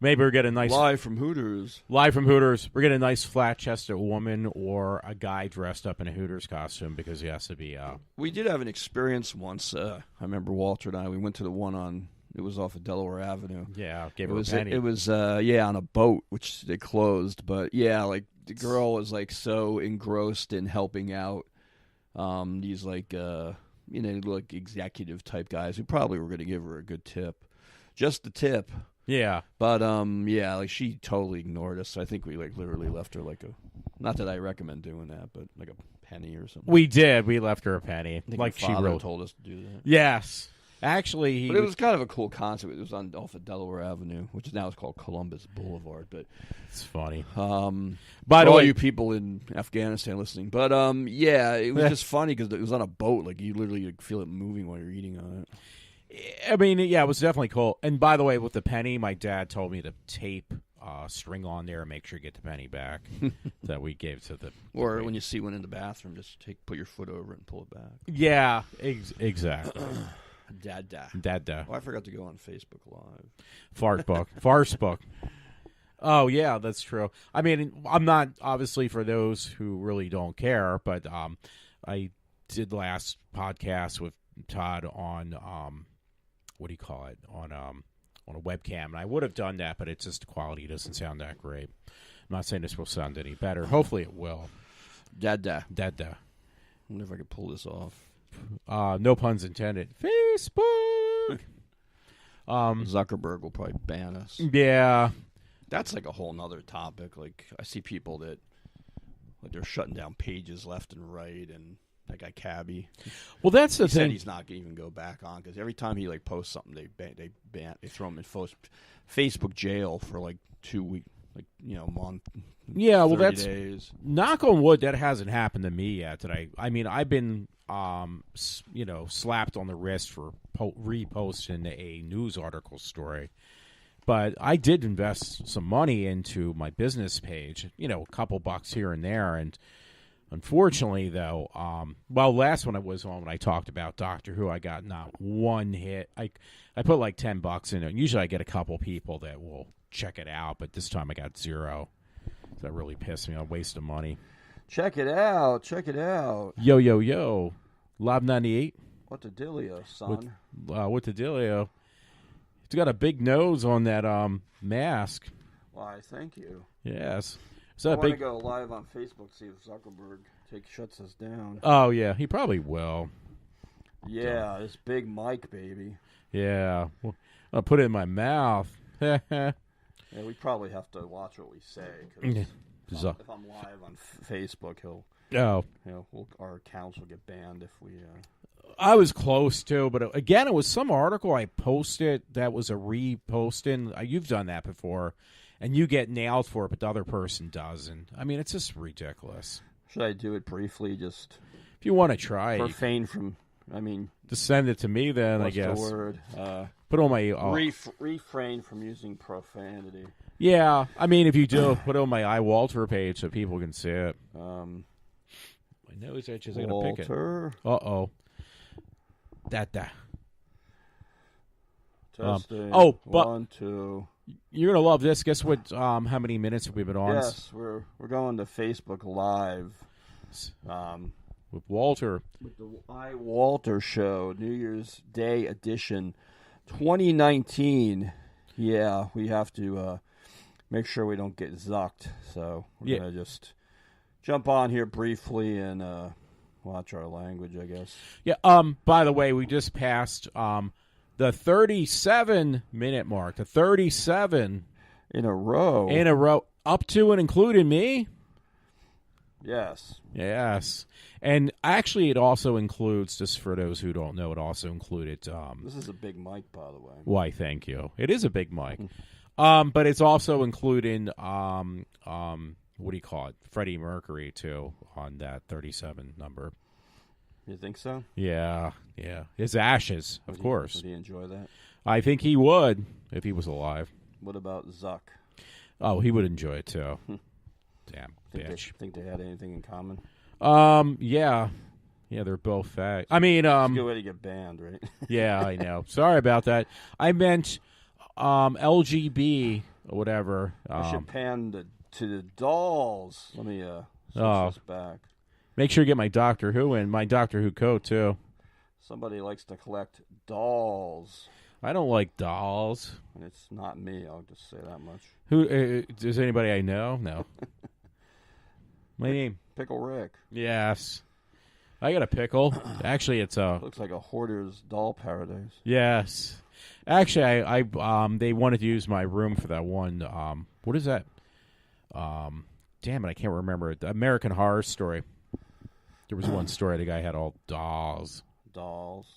Speaker 2: Maybe we're getting a nice
Speaker 3: live from Hooters.
Speaker 2: We're getting a nice flat-chested woman or a guy dressed up in a Hooters costume because he has to be.
Speaker 3: We did have an experience once. I remember Walter and I. We went to the one on. It was off of Delaware Avenue.
Speaker 2: Yeah, gave her a penny.
Speaker 3: It was on a boat, which they closed. But yeah, like the girl was like so engrossed in helping out these like like executive type guys who probably were going to give her a good tip, just the tip.
Speaker 2: Yeah,
Speaker 3: but like she totally ignored us. So I think we like literally left her like not that I recommend doing that, but like a penny or something.
Speaker 2: We did. We left her a penny. Like
Speaker 3: she told us to do that.
Speaker 2: Yes. Actually,
Speaker 3: but it was kind of a cool concept. It was off of Delaware Avenue, which now is called Columbus Boulevard. But
Speaker 2: it's funny.
Speaker 3: By the way, you people in Afghanistan listening, but it was just funny because it was on a boat. Like you literally feel it moving while you're eating on it.
Speaker 2: I mean, yeah, it was definitely cool. And by the way, with the penny, my dad told me to tape string on there and make sure you get the penny back that we gave to the.
Speaker 3: Or when you see one in the bathroom, just put your foot over it and pull it back.
Speaker 2: Yeah, exactly. Dada.
Speaker 3: Oh, I forgot to go on Facebook Live.
Speaker 2: Farcebook. Oh, yeah, that's true. I mean, I'm not, obviously, for those who really don't care, but I did last podcast with Todd on, what do you call it, on a webcam, and I would have done that, but it's just the quality doesn't sound that great. I'm not saying this will sound any better. Hopefully it will.
Speaker 3: Dada.
Speaker 2: I
Speaker 3: wonder if I could pull this off.
Speaker 2: No puns intended. Facebook.
Speaker 3: Zuckerberg will probably ban us.
Speaker 2: Yeah,
Speaker 3: that's like a whole nother topic. Like I see people that like they're shutting down pages left and right, and that guy Cabby.
Speaker 2: Well, that's the
Speaker 3: he
Speaker 2: thing.
Speaker 3: Said he's not going to even go back on because every time he like posts something, they throw him in Facebook jail for like 2 weeks, like month.
Speaker 2: Yeah, well, that's
Speaker 3: days.
Speaker 2: Knock on wood. That hasn't happened to me yet. I mean, I've been slapped on the wrist for reposting a news article story. But I did invest some money into my business page, a couple bucks here and there. And unfortunately, though, last one I was on when I talked about Doctor Who, I got not one hit. I put like $10 in it. Usually I get a couple people that will check it out, but this time I got 0. So that really pissed me. I wasted money.
Speaker 3: Check it out.
Speaker 2: Yo. Lob 98.
Speaker 3: What the dealio, son?
Speaker 2: What the dealio? It's got a big nose on that mask.
Speaker 3: Why, thank you.
Speaker 2: Yes.
Speaker 3: I want to go live on Facebook, see if Zuckerberg shuts us down.
Speaker 2: Oh, yeah. He probably will.
Speaker 3: Yeah, this big mic, baby.
Speaker 2: Yeah. Well, I'll put it in my mouth.
Speaker 3: Yeah, we probably have to watch what we say. Cause if I'm live on Facebook, our accounts will get banned if we.
Speaker 2: I was close to, but again, it was some article I posted that was a reposting. You've done that before, and you get nailed for it, but the other person doesn't. I mean, it's just ridiculous.
Speaker 3: Should I do it briefly? Just
Speaker 2: if you want to try,
Speaker 3: profane from. I mean,
Speaker 2: just send it to me then.
Speaker 3: What's
Speaker 2: I guess.
Speaker 3: The word?
Speaker 2: Put on my
Speaker 3: refrain from using profanity.
Speaker 2: Yeah, I mean, if you do, put it on my iWalter page so people can see it. My nose itches. I gotta pick it. Uh-oh. That.
Speaker 3: Testing.
Speaker 2: But
Speaker 3: 1, 2.
Speaker 2: You're gonna love this. Guess what? How many minutes have we been on?
Speaker 3: Yes, we're going to Facebook Live.
Speaker 2: With Walter.
Speaker 3: With the iWalter Show, New Year's Day edition, 2019. Yeah, we have to make sure we don't get zucked. So we're going to just jump on here briefly and watch our language, I guess.
Speaker 2: Yeah, by the way, we just passed the 37-minute mark. The 37.
Speaker 3: In a row.
Speaker 2: Up to and including me?
Speaker 3: Yes.
Speaker 2: And actually, it also includes, just for those who don't know, it also included...
Speaker 3: this is a big mic, by the way.
Speaker 2: Why, thank you. It is a big mic. But it's also including, what do you call it? Freddie Mercury, too, on that 37 number.
Speaker 3: You think so?
Speaker 2: Yeah. His ashes, of course.
Speaker 3: Would he enjoy that?
Speaker 2: I think he would, if he was alive.
Speaker 3: What about Zuck?
Speaker 2: Oh, he would enjoy it, too. Damn bitch.
Speaker 3: Think they had anything in common?
Speaker 2: Yeah, they're both fat. I mean,
Speaker 3: it's a good way to get banned, right?
Speaker 2: Yeah, I know. Sorry about that. I meant LGB whatever.
Speaker 3: I should pan to the dolls. Let me switch this back.
Speaker 2: Make sure you get my Doctor Who and my Doctor Who coat, too.
Speaker 3: Somebody likes to collect dolls.
Speaker 2: I don't like dolls.
Speaker 3: And it's not me, I'll just say that much.
Speaker 2: Who is anybody I know? No. My name?
Speaker 3: Pickle Rick.
Speaker 2: Yes. I got a pickle. Actually, it's a...
Speaker 3: Looks like a hoarder's doll paradise.
Speaker 2: Yes. Actually, I they wanted to use my room for that one, what is that? Damn it, I can't remember it. The American Horror Story. There was one story the guy had all dolls. Dolls.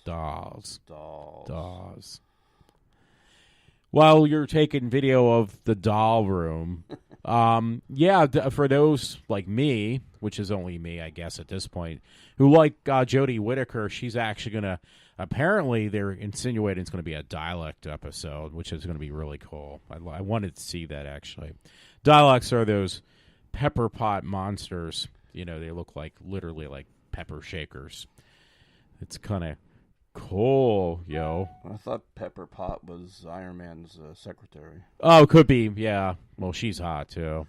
Speaker 2: While you're taking video of the doll room, for those like me, which is only me, I guess, at this point, who like Jodie Whittaker, she's actually going to, apparently they're insinuating it's going to be a dialect episode, which is going to be really cool. I wanted to see that, actually. Dialects are those pepper pot monsters. You know, they look like, literally like pepper shakers. It's kind of cool, yo.
Speaker 3: I thought Pepper Pot was Iron Man's secretary.
Speaker 2: Oh, could be, yeah. Well, she's hot, too.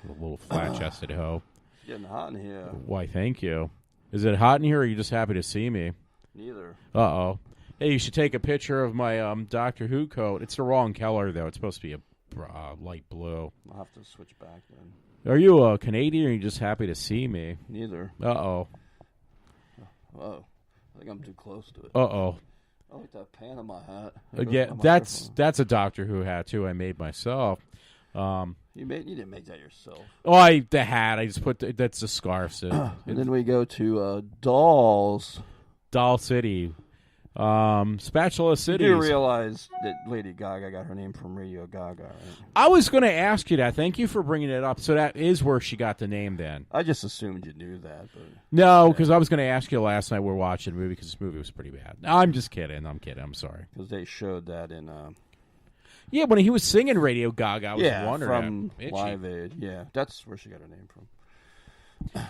Speaker 2: A little flat-chested hoe.
Speaker 3: It's getting hot in here.
Speaker 2: Why, thank you. Is it hot in here, or are you just happy to see me?
Speaker 3: Neither.
Speaker 2: Uh-oh. Hey, you should take a picture of my Doctor Who coat. It's the wrong color, though. It's supposed to be a light blue.
Speaker 3: I'll have to switch back, then.
Speaker 2: Are you a Canadian, or are you just happy to see me?
Speaker 3: Neither.
Speaker 2: Uh-oh.
Speaker 3: Oh. I think I'm too close to it.
Speaker 2: Uh-oh.
Speaker 3: I like that Panama hat.
Speaker 2: Yeah, that's a Doctor Who hat, too. I made myself.
Speaker 3: You didn't make that yourself.
Speaker 2: Oh, the hat. I just put that's the scarf. So
Speaker 3: and then we go to dolls.
Speaker 2: Doll City. Spatula City.
Speaker 3: You realize that Lady Gaga got her name from Radio Gaga, right?
Speaker 2: I was going to ask you that. Thank you for bringing it up. So that is where she got the name then.
Speaker 3: I just assumed you knew that. But
Speaker 2: no, because I was going to ask you last night we were watching a movie because this movie was pretty bad. No, I'm just kidding. I'm sorry.
Speaker 3: Because they showed that in...
Speaker 2: yeah, when he was singing Radio Gaga, I was wondering.
Speaker 3: From Live Aid. Yeah, that's where she got her name from.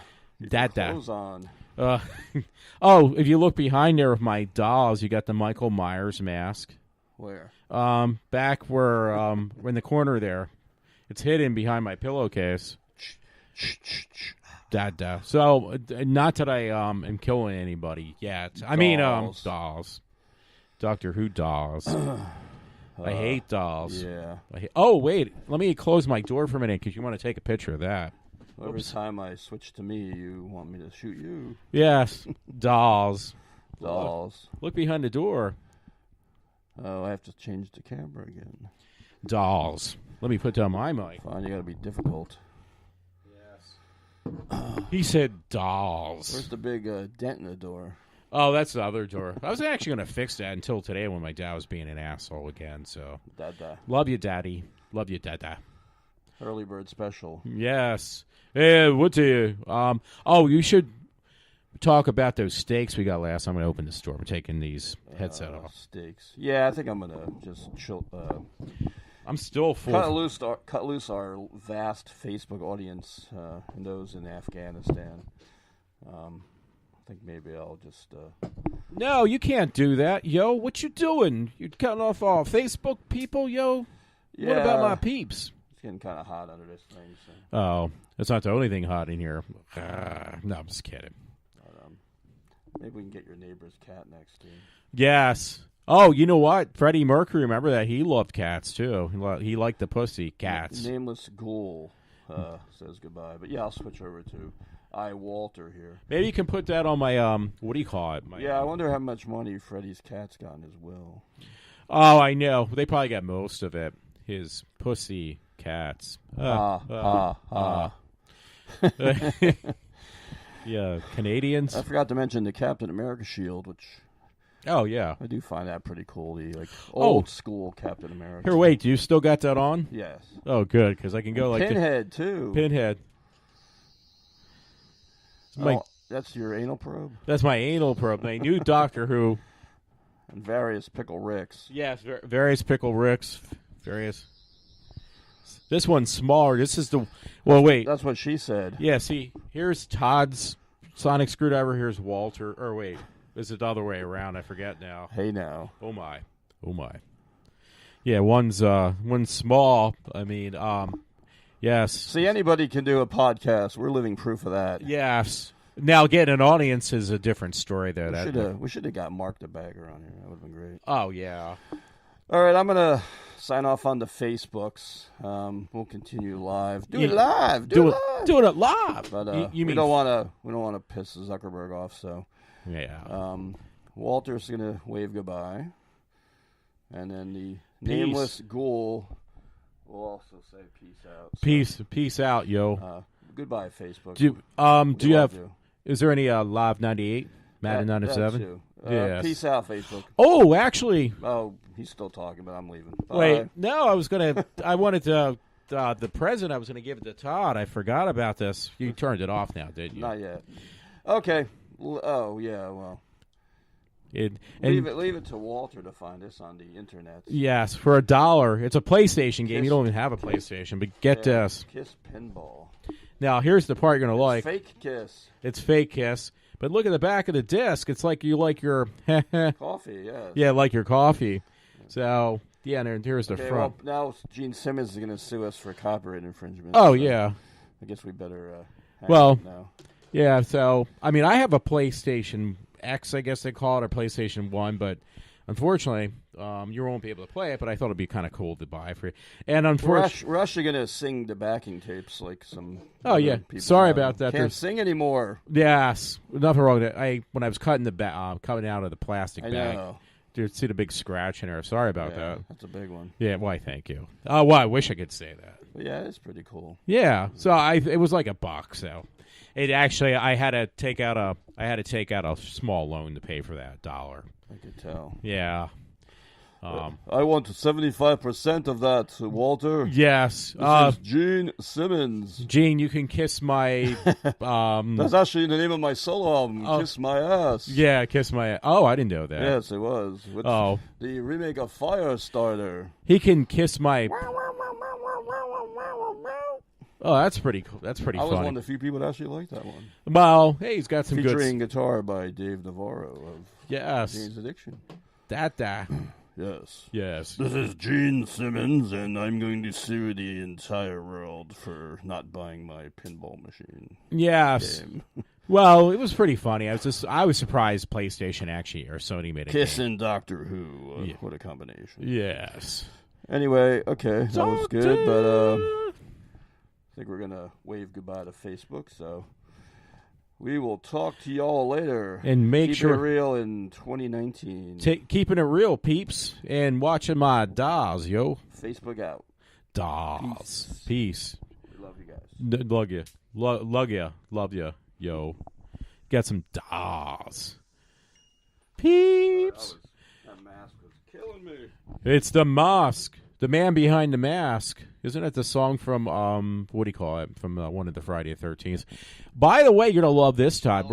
Speaker 2: Clothes
Speaker 3: on.
Speaker 2: If you look behind there of my dolls, you got the Michael Myers mask.
Speaker 3: Where?
Speaker 2: Back where, in the corner there. It's hidden behind my pillowcase. Dada. So, not that I am killing anybody yet. I mean, dolls. Doctor Who dolls. I hate dolls.
Speaker 3: Yeah.
Speaker 2: Wait. Let me close my door for a minute because you want to take a picture of that.
Speaker 3: Every time I switch to me, you want me to shoot you.
Speaker 2: Yes. Dolls.
Speaker 3: Look
Speaker 2: behind the door.
Speaker 3: Oh, I have to change the camera again.
Speaker 2: Dolls. Let me put down my mic.
Speaker 3: Fine, you got to be difficult.
Speaker 2: Yes. He said dolls.
Speaker 3: Where's the big dent in the door?
Speaker 2: Oh, that's the other door. I was actually going to fix that until today when my dad was being an asshole again. So,
Speaker 3: Dada.
Speaker 2: Love you, Daddy. Love you, Dada.
Speaker 3: Early bird special.
Speaker 2: Yes. Hey, what do you? You should talk about those steaks we got last time. I'm going to open the store. I'm taking these headset off.
Speaker 3: Steaks. Yeah, I think I'm going to just chill.
Speaker 2: I'm still full.
Speaker 3: Cut loose our vast Facebook audience and those in Afghanistan. I think maybe I'll just...
Speaker 2: No, you can't do that, yo. What you doing? You're cutting off all Facebook people, yo?
Speaker 3: Yeah.
Speaker 2: What about my peeps?
Speaker 3: It's getting kind of hot under this thing.
Speaker 2: So. Oh, it's not the only thing hot in here. No, I'm just kidding.
Speaker 3: Maybe we can get your neighbor's cat next to you.
Speaker 2: Yes. Oh, you know what? Freddie Mercury, remember that? He loved cats, too. He liked the pussy cats.
Speaker 3: Nameless Ghoul says goodbye. But yeah, I'll switch over to iWalter here.
Speaker 2: Maybe you can put that on my, what do you call it?
Speaker 3: I wonder how much money Freddie's cat's got in his will.
Speaker 2: Oh, I know. They probably got most of it. His pussy cats. Yeah, Canadians.
Speaker 3: I forgot to mention the Captain America shield, which...
Speaker 2: Oh, yeah.
Speaker 3: I do find that pretty cool. The old school Captain America.
Speaker 2: Here, wait. Do you still got that on?
Speaker 3: Yes.
Speaker 2: Oh, good, because I can go like...
Speaker 3: Pinhead, too.
Speaker 2: Pinhead.
Speaker 3: That's your anal probe?
Speaker 2: That's my anal probe. My new Doctor Who.
Speaker 3: And various Pickle Ricks.
Speaker 2: Yes, various Pickle Ricks. Various... This one's smaller. This is the... Well, wait.
Speaker 3: That's what she said.
Speaker 2: Yeah, see, here's Todd's sonic screwdriver. Here's Walter. Or wait, is it the other way around? I forget now.
Speaker 3: Hey, now.
Speaker 2: Oh, my. Yeah, one's small. I mean, yes.
Speaker 3: See, anybody can do a podcast. We're living proof of that.
Speaker 2: Yes. Now, getting an audience is a different story, though.
Speaker 3: We should have got Mark the Bagger on here. That would have been great.
Speaker 2: Oh, yeah.
Speaker 3: All right, I'm going to sign off on the Facebooks. We'll continue live. Do it live. Do it live. But we don't want to piss Zuckerberg off, so
Speaker 2: yeah.
Speaker 3: Walter's going to wave goodbye. And then the nameless ghoul will also say peace out. So,
Speaker 2: peace out, yo.
Speaker 3: Goodbye, Facebook.
Speaker 2: Do you have? Is there any Live 98, Madden 97?
Speaker 3: Yeah. Peace out, Facebook.
Speaker 2: Oh, actually.
Speaker 3: Oh, he's still talking, but I'm leaving. Bye.
Speaker 2: Wait, no, I wanted to. The present I was going to give it to Todd. I forgot about this. You turned it off now, didn't you?
Speaker 3: Not yet. Okay. Oh yeah. Well. Leave it to Walter to find this on the internet.
Speaker 2: Yes, for $1. It's a PlayStation game. You don't even have a PlayStation, but get this.
Speaker 3: Kiss Pinball.
Speaker 2: Now, here's the part you're going to like.
Speaker 3: Fake Kiss.
Speaker 2: It's Fake Kiss. But look at the back of the disc. It's like you like your...
Speaker 3: coffee, yes.
Speaker 2: Yeah, like your coffee. So, yeah, and here's the front.
Speaker 3: Well, now Gene Simmons is going to sue us for copyright infringement.
Speaker 2: Oh,
Speaker 3: so
Speaker 2: yeah.
Speaker 3: I guess we better hang up now.
Speaker 2: Yeah, so, I mean, I have a PlayStation X, I guess they call it, or PlayStation 1, but unfortunately, you won't be able to play it, but I thought it'd be kind of cool to buy for you. And unfortunately...
Speaker 3: We're actually going to sing the backing tapes like some...
Speaker 2: Oh, yeah. Sorry about that.
Speaker 3: Can't sing anymore.
Speaker 2: Yes. Nothing wrong with it. When I was cutting coming out of the plastic bag,
Speaker 3: know.
Speaker 2: Dude, see the big scratch in there. Sorry about that.
Speaker 3: That's a big one.
Speaker 2: Yeah, why, thank you. Well, I wish I could say that.
Speaker 3: But yeah, it's pretty cool.
Speaker 2: Yeah, so it was like $1, so... It actually, I had to take out a small loan to pay for that $1.
Speaker 3: I could tell.
Speaker 2: Yeah.
Speaker 3: I want 75% of that, Walter.
Speaker 2: Yes.
Speaker 3: This is Gene Simmons.
Speaker 2: Gene, you can kiss my...
Speaker 3: That's actually the name of my solo album, Kiss My Ass.
Speaker 2: Yeah, Kiss My Ass. Oh, I didn't know that.
Speaker 3: Yes, it was. With the remake of Firestarter.
Speaker 2: He can kiss my... Oh, that's pretty cool. That's pretty funny.
Speaker 3: I was one of the few people that actually liked that one.
Speaker 2: Well, hey, he's got some
Speaker 3: Featuring guitar by Dave Navarro of Jane's Addiction.
Speaker 2: That.
Speaker 3: Yes.
Speaker 2: Yes.
Speaker 3: This is Gene Simmons, and I'm going to sue the entire world for not buying my pinball machine.
Speaker 2: Yes.
Speaker 3: Game.
Speaker 2: Well, it was pretty funny. I was surprised PlayStation actually or Sony made a
Speaker 3: Kiss
Speaker 2: game.
Speaker 3: and Doctor Who. What a combination.
Speaker 2: Yes.
Speaker 3: Anyway, okay, that was good, but I think we're going to wave goodbye to Facebook, so we will talk to y'all later.
Speaker 2: And
Speaker 3: Keep it real in 2019.
Speaker 2: Keeping it real, peeps, and watching my dolls, yo.
Speaker 3: Facebook out.
Speaker 2: Dolls. Peace.
Speaker 3: We love you guys.
Speaker 2: Love you. Love you, yo. Got some dolls. Peeps.
Speaker 3: That mask was killing me.
Speaker 2: It's the mask. The man behind the mask. Isn't it the song from, what do you call it, from one of the Friday the 13th? By the way, you're going to love this, Todd.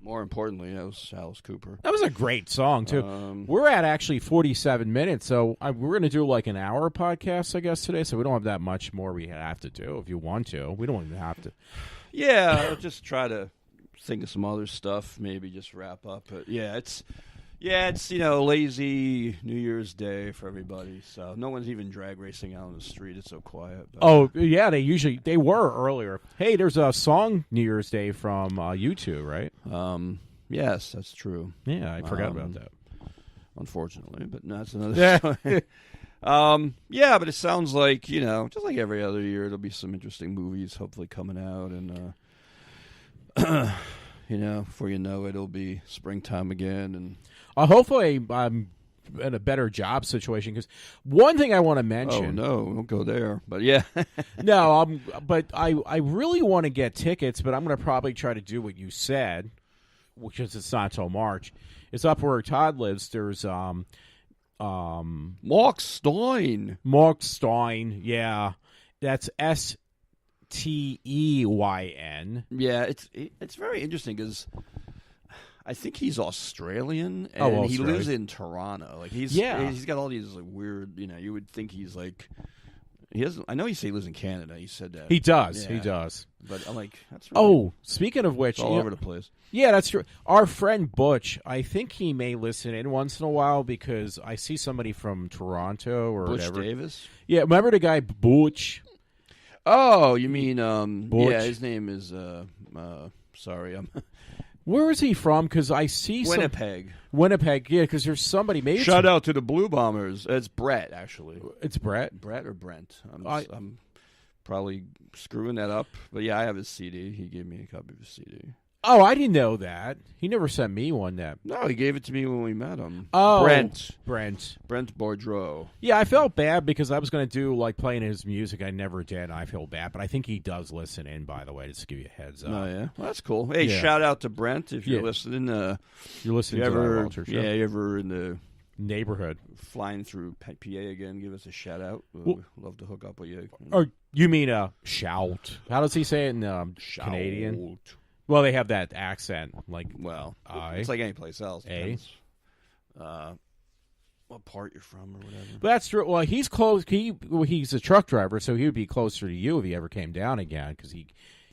Speaker 3: More importantly, that was Alice Cooper.
Speaker 2: That was a great song, too. We're at actually 47 minutes, so we're going to do like an hour podcast, I guess, today, so we don't have that much more we have to do if you want to. We don't even have to.
Speaker 3: Yeah, I'll just try to think of some other stuff, maybe just wrap up. But yeah, it's lazy New Year's Day for everybody. So no one's even drag racing out on the street. It's so quiet. But.
Speaker 2: Oh yeah, they were earlier. Hey, there's a song New Year's Day from U2, right?
Speaker 3: Yes, that's true.
Speaker 2: Yeah, I forgot about that.
Speaker 3: Unfortunately, but no, that's another story. Yeah, but it sounds like just like every other year, there'll be some interesting movies hopefully coming out, and before you know it, it'll be springtime again, and.
Speaker 2: Hopefully, I'm in a better job situation because one thing I want to mention.
Speaker 3: Oh no, don't go there. But yeah,
Speaker 2: no. But I really want to get tickets, but I'm going to probably try to do what you said, which is it's not till March. It's up where Todd lives. There's
Speaker 3: Mark Stein.
Speaker 2: Mark Stein. Yeah, that's Steyn.
Speaker 3: Yeah, it's very interesting because. I think he's Australian, and he lives in Toronto. Like he's got all these like weird, you would think he's like, He doesn't. I know he lives in Canada. He said that.
Speaker 2: He does.
Speaker 3: Yeah.
Speaker 2: He does.
Speaker 3: But I'm like, that's really,
Speaker 2: Oh, speaking of which,
Speaker 3: it's all over the place.
Speaker 2: yeah, that's true. Our friend Butch, I think he may listen in once in a while because I see somebody from Toronto or
Speaker 3: Butch
Speaker 2: whatever.
Speaker 3: Davis.
Speaker 2: Yeah, remember the guy Butch?
Speaker 3: Oh, you mean
Speaker 2: Butch?
Speaker 3: Yeah, his name is sorry, I'm
Speaker 2: Where is he from? Because I see
Speaker 3: Winnipeg.
Speaker 2: Winnipeg, yeah, because there's somebody. Maybe
Speaker 3: Shout out to the Blue Bombers. It's Brett, actually.
Speaker 2: It's Brett.
Speaker 3: Brett or Brent? I'm probably screwing that up, but yeah, I have his CD. He gave me a copy of his CD.
Speaker 2: Oh, I didn't know that. He never sent me one. That.
Speaker 3: No, he gave it to me when we met him.
Speaker 2: Oh,
Speaker 3: Brent
Speaker 2: Boudreau.
Speaker 3: Boudreau.
Speaker 2: Yeah, I felt bad because I was going to do like playing his music. I never did. I feel bad, but I think he does listen in. By the way, just to give you a heads up.
Speaker 3: Oh yeah, well, that's cool. Hey,
Speaker 2: Yeah.
Speaker 3: shout out to Brent if you're listening.
Speaker 2: You're listening
Speaker 3: you
Speaker 2: to
Speaker 3: ever,
Speaker 2: iWalter show.
Speaker 3: Yeah, you ever in the
Speaker 2: Neighborhood.
Speaker 3: flying through PA again? Give us a shout out. We'd love to hook up with you.
Speaker 2: Or you mean shout? How does he say it in Canadian? Well, they have that accent, like
Speaker 3: it's like any place else.
Speaker 2: A.
Speaker 3: What part you're from or whatever.
Speaker 2: But that's true. Well, he's close. He's a truck driver, so he would be closer to you if he ever came down again, because he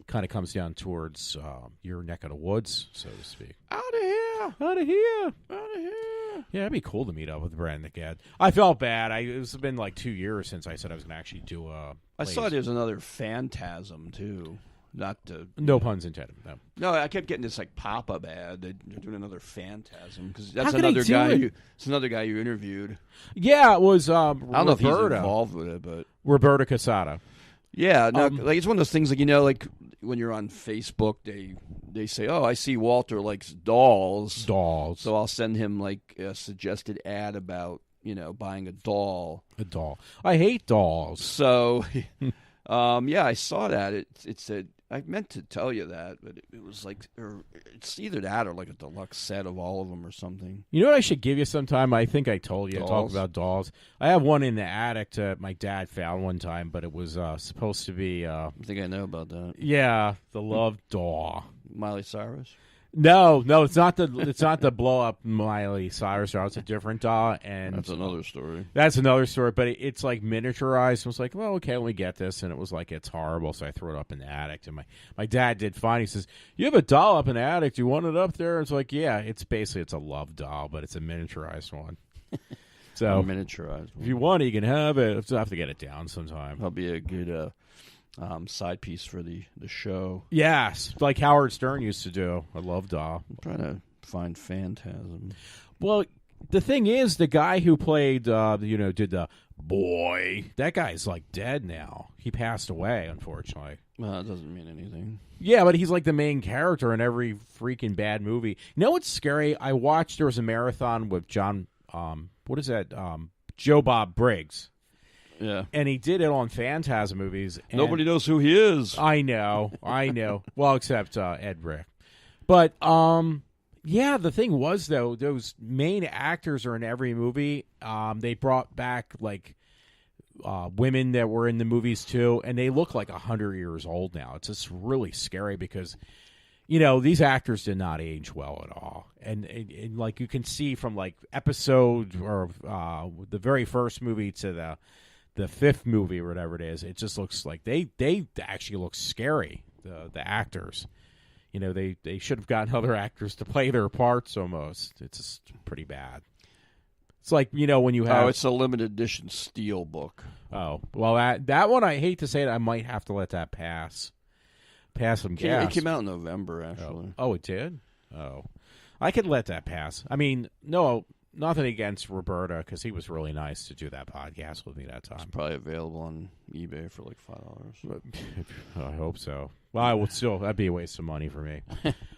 Speaker 2: kind of comes down towards your neck of the woods, so to speak.
Speaker 3: Out of here!
Speaker 2: Out of here!
Speaker 3: Out of here!
Speaker 2: Yeah, it'd be cool to meet up with Brandon again. I felt bad. It's been like 2 years since I said I was going to actually do a.
Speaker 3: I saw there's another Phantasm too. Not to
Speaker 2: no puns intended. No.
Speaker 3: No, I kept getting this like pop-up ad. They're doing another Phantasm because that's
Speaker 2: How could
Speaker 3: another
Speaker 2: they do
Speaker 3: guy.
Speaker 2: it?
Speaker 3: It's another guy you interviewed.
Speaker 2: Yeah, it was.
Speaker 3: I don't know if he's involved with it, but
Speaker 2: Roberta Casada.
Speaker 3: yeah, no, like it's one of those things like like when you're on Facebook, they say, "Oh, I see Walter likes dolls."
Speaker 2: Dolls.
Speaker 3: So I'll send him like a suggested ad about buying a doll.
Speaker 2: A doll. I hate dolls.
Speaker 3: So, yeah, I saw that. It said. I meant to tell you that, but it was like, it's either that or like a deluxe set of all of them or something.
Speaker 2: You know what I should give you sometime? I think I told you.
Speaker 3: Dolls?
Speaker 2: I talked about dolls. I have one in the attic my dad found one time, but it was supposed to be.
Speaker 3: I think I know about that.
Speaker 2: Yeah, the love doll.
Speaker 3: Miley Cyrus?
Speaker 2: No, it's not the blow up Miley Cyrus doll. It's a different doll, and
Speaker 3: That's another story.
Speaker 2: That's another story, but it's like miniaturized. I was like, well, okay, let me get this, and it was like it's horrible, so I threw it up in the attic. And my dad did fine. He says, "You have a doll up in the attic? Do you want it up there?" It's like, yeah, it's a love doll, but it's a miniaturized one. So
Speaker 3: Miniaturized one.
Speaker 2: if you want it, you can have it. I'll have to get it down sometime.
Speaker 3: That'll be a good side piece for the show.
Speaker 2: Yes, like Howard Stern used to do. I love doll.
Speaker 3: I'm trying to find Phantasm.
Speaker 2: Well, the thing is, the guy who played, did the boy, that guy's like dead now. He passed away, unfortunately.
Speaker 3: Well, that doesn't mean anything.
Speaker 2: Yeah, but he's like the main character in every freaking bad movie. You know what's scary? I watched, there was a marathon with John, Joe Bob Briggs.
Speaker 3: Yeah.
Speaker 2: And he did it on Phantasm movies.
Speaker 3: Nobody knows who he is.
Speaker 2: I know. Well, except Ed Rick. But, yeah, the thing was, though, those main actors are in every movie. They brought back, like, women that were in the movies, too, and they look like 100 years old now. It's just really scary because, these actors did not age well at all. And like, you can see from, like, episode or the very first movie to the fifth movie or whatever it is, it just looks like they actually look scary, the actors. They should have gotten other actors to play their parts almost. It's just pretty bad. It's like, when you have...
Speaker 3: Oh, it's a limited edition steel book.
Speaker 2: Oh, well, that one, I hate to say it, I might have to let that pass some gas.
Speaker 3: It came out in November, actually.
Speaker 2: Oh, it did? Oh. I could let that pass. I mean, no... Nothing against Roberta, because he was really nice to do that podcast with me that time.
Speaker 3: It's probably available on eBay for like $5.
Speaker 2: I hope so. Well, I would still. That'd be a waste of money for me.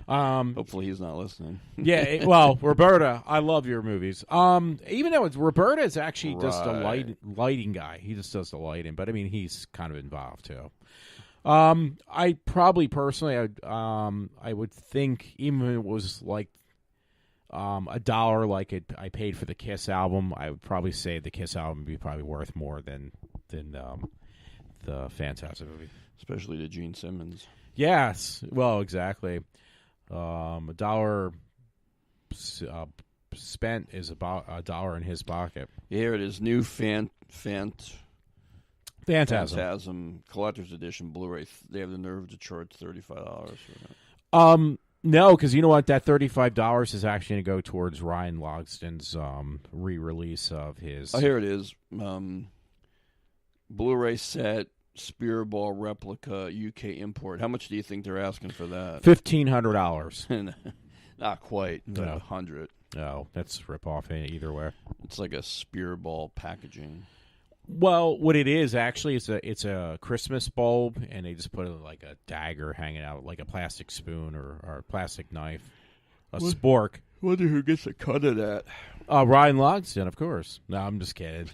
Speaker 3: Hopefully, he's not listening.
Speaker 2: Yeah. Well, Roberta, I love your movies. Even though Roberta is actually just a lighting guy. He just does the lighting, but I mean, he's kind of involved too. I probably personally, I would think even if it was like. $1 like I paid for the Kiss album, I would probably say the Kiss album would be probably worth more than the Phantasm movie.
Speaker 3: Especially to Gene Simmons.
Speaker 2: Yes. Well, exactly. $1 spent is about $1 in his pocket.
Speaker 3: Here it is, new Phantasm Collector's Edition Blu-ray. They have the nerve to charge $35 for that.
Speaker 2: No, because you know what? That $35 is actually going to go towards Ryan Logston's re-release of his.
Speaker 3: Oh, here it is. Blu-ray set, Spearball replica, UK import. How much do you think they're asking for that?
Speaker 2: $1,500.
Speaker 3: Not quite.
Speaker 2: No.
Speaker 3: $100.
Speaker 2: No, that's rip-off either way.
Speaker 3: It's like a Spearball packaging.
Speaker 2: Well, what it is actually, it's a Christmas bulb, and they just put like a dagger hanging out, like a plastic spoon or a plastic knife, a spork.
Speaker 3: Wonder who gets a cut of that.
Speaker 2: Ryan Logston, of course. No, I'm just kidding.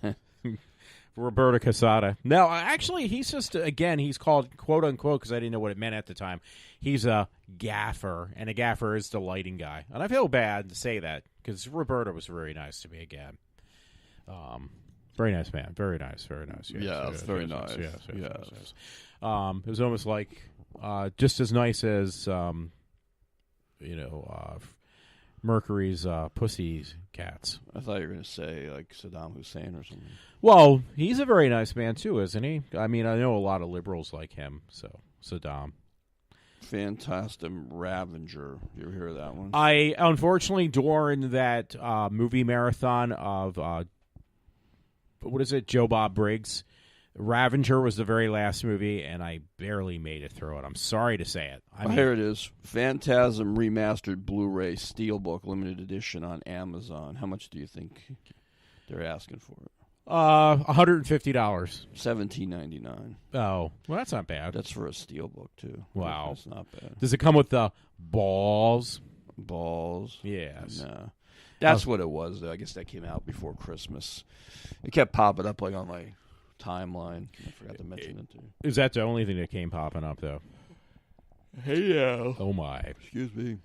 Speaker 2: Roberto Casada. No, actually, he's just, again, he's called quote-unquote, because I didn't know what it meant at the time, he's a gaffer, and a gaffer is the lighting guy. And I feel bad to say that, because Roberto was very nice to me again. Very nice man. Very nice. Very nice.
Speaker 3: Yes, very nice.
Speaker 2: Yes. It was almost like just as nice as Mercury's pussy cats.
Speaker 3: I thought you were going to say like Saddam Hussein or something.
Speaker 2: Well, he's a very nice man too, isn't he? I mean, I know a lot of liberals like him. So Saddam.
Speaker 3: Phantasm Ravenger. You ever hear of that one?
Speaker 2: I unfortunately during that movie marathon of what is it? Joe Bob Briggs. Ravenger was the very last movie, and I barely made it through it. I'm sorry to say it.
Speaker 3: Here it is. Phantasm Remastered Blu-ray Steelbook Limited Edition on Amazon. How much do you think they're asking for it?
Speaker 2: $150.
Speaker 3: $17.99.
Speaker 2: Oh, well, that's not bad.
Speaker 3: That's for a steelbook too.
Speaker 2: Wow,
Speaker 3: that's not bad.
Speaker 2: Does it come with the balls?
Speaker 3: Balls?
Speaker 2: Yes.
Speaker 3: No. That's what it was. I guess that came out before Christmas. It kept popping up like on my timeline. I forgot to mention it too.
Speaker 2: Is that the only thing that came popping up though?
Speaker 3: Hey,
Speaker 2: oh my.
Speaker 3: Excuse me.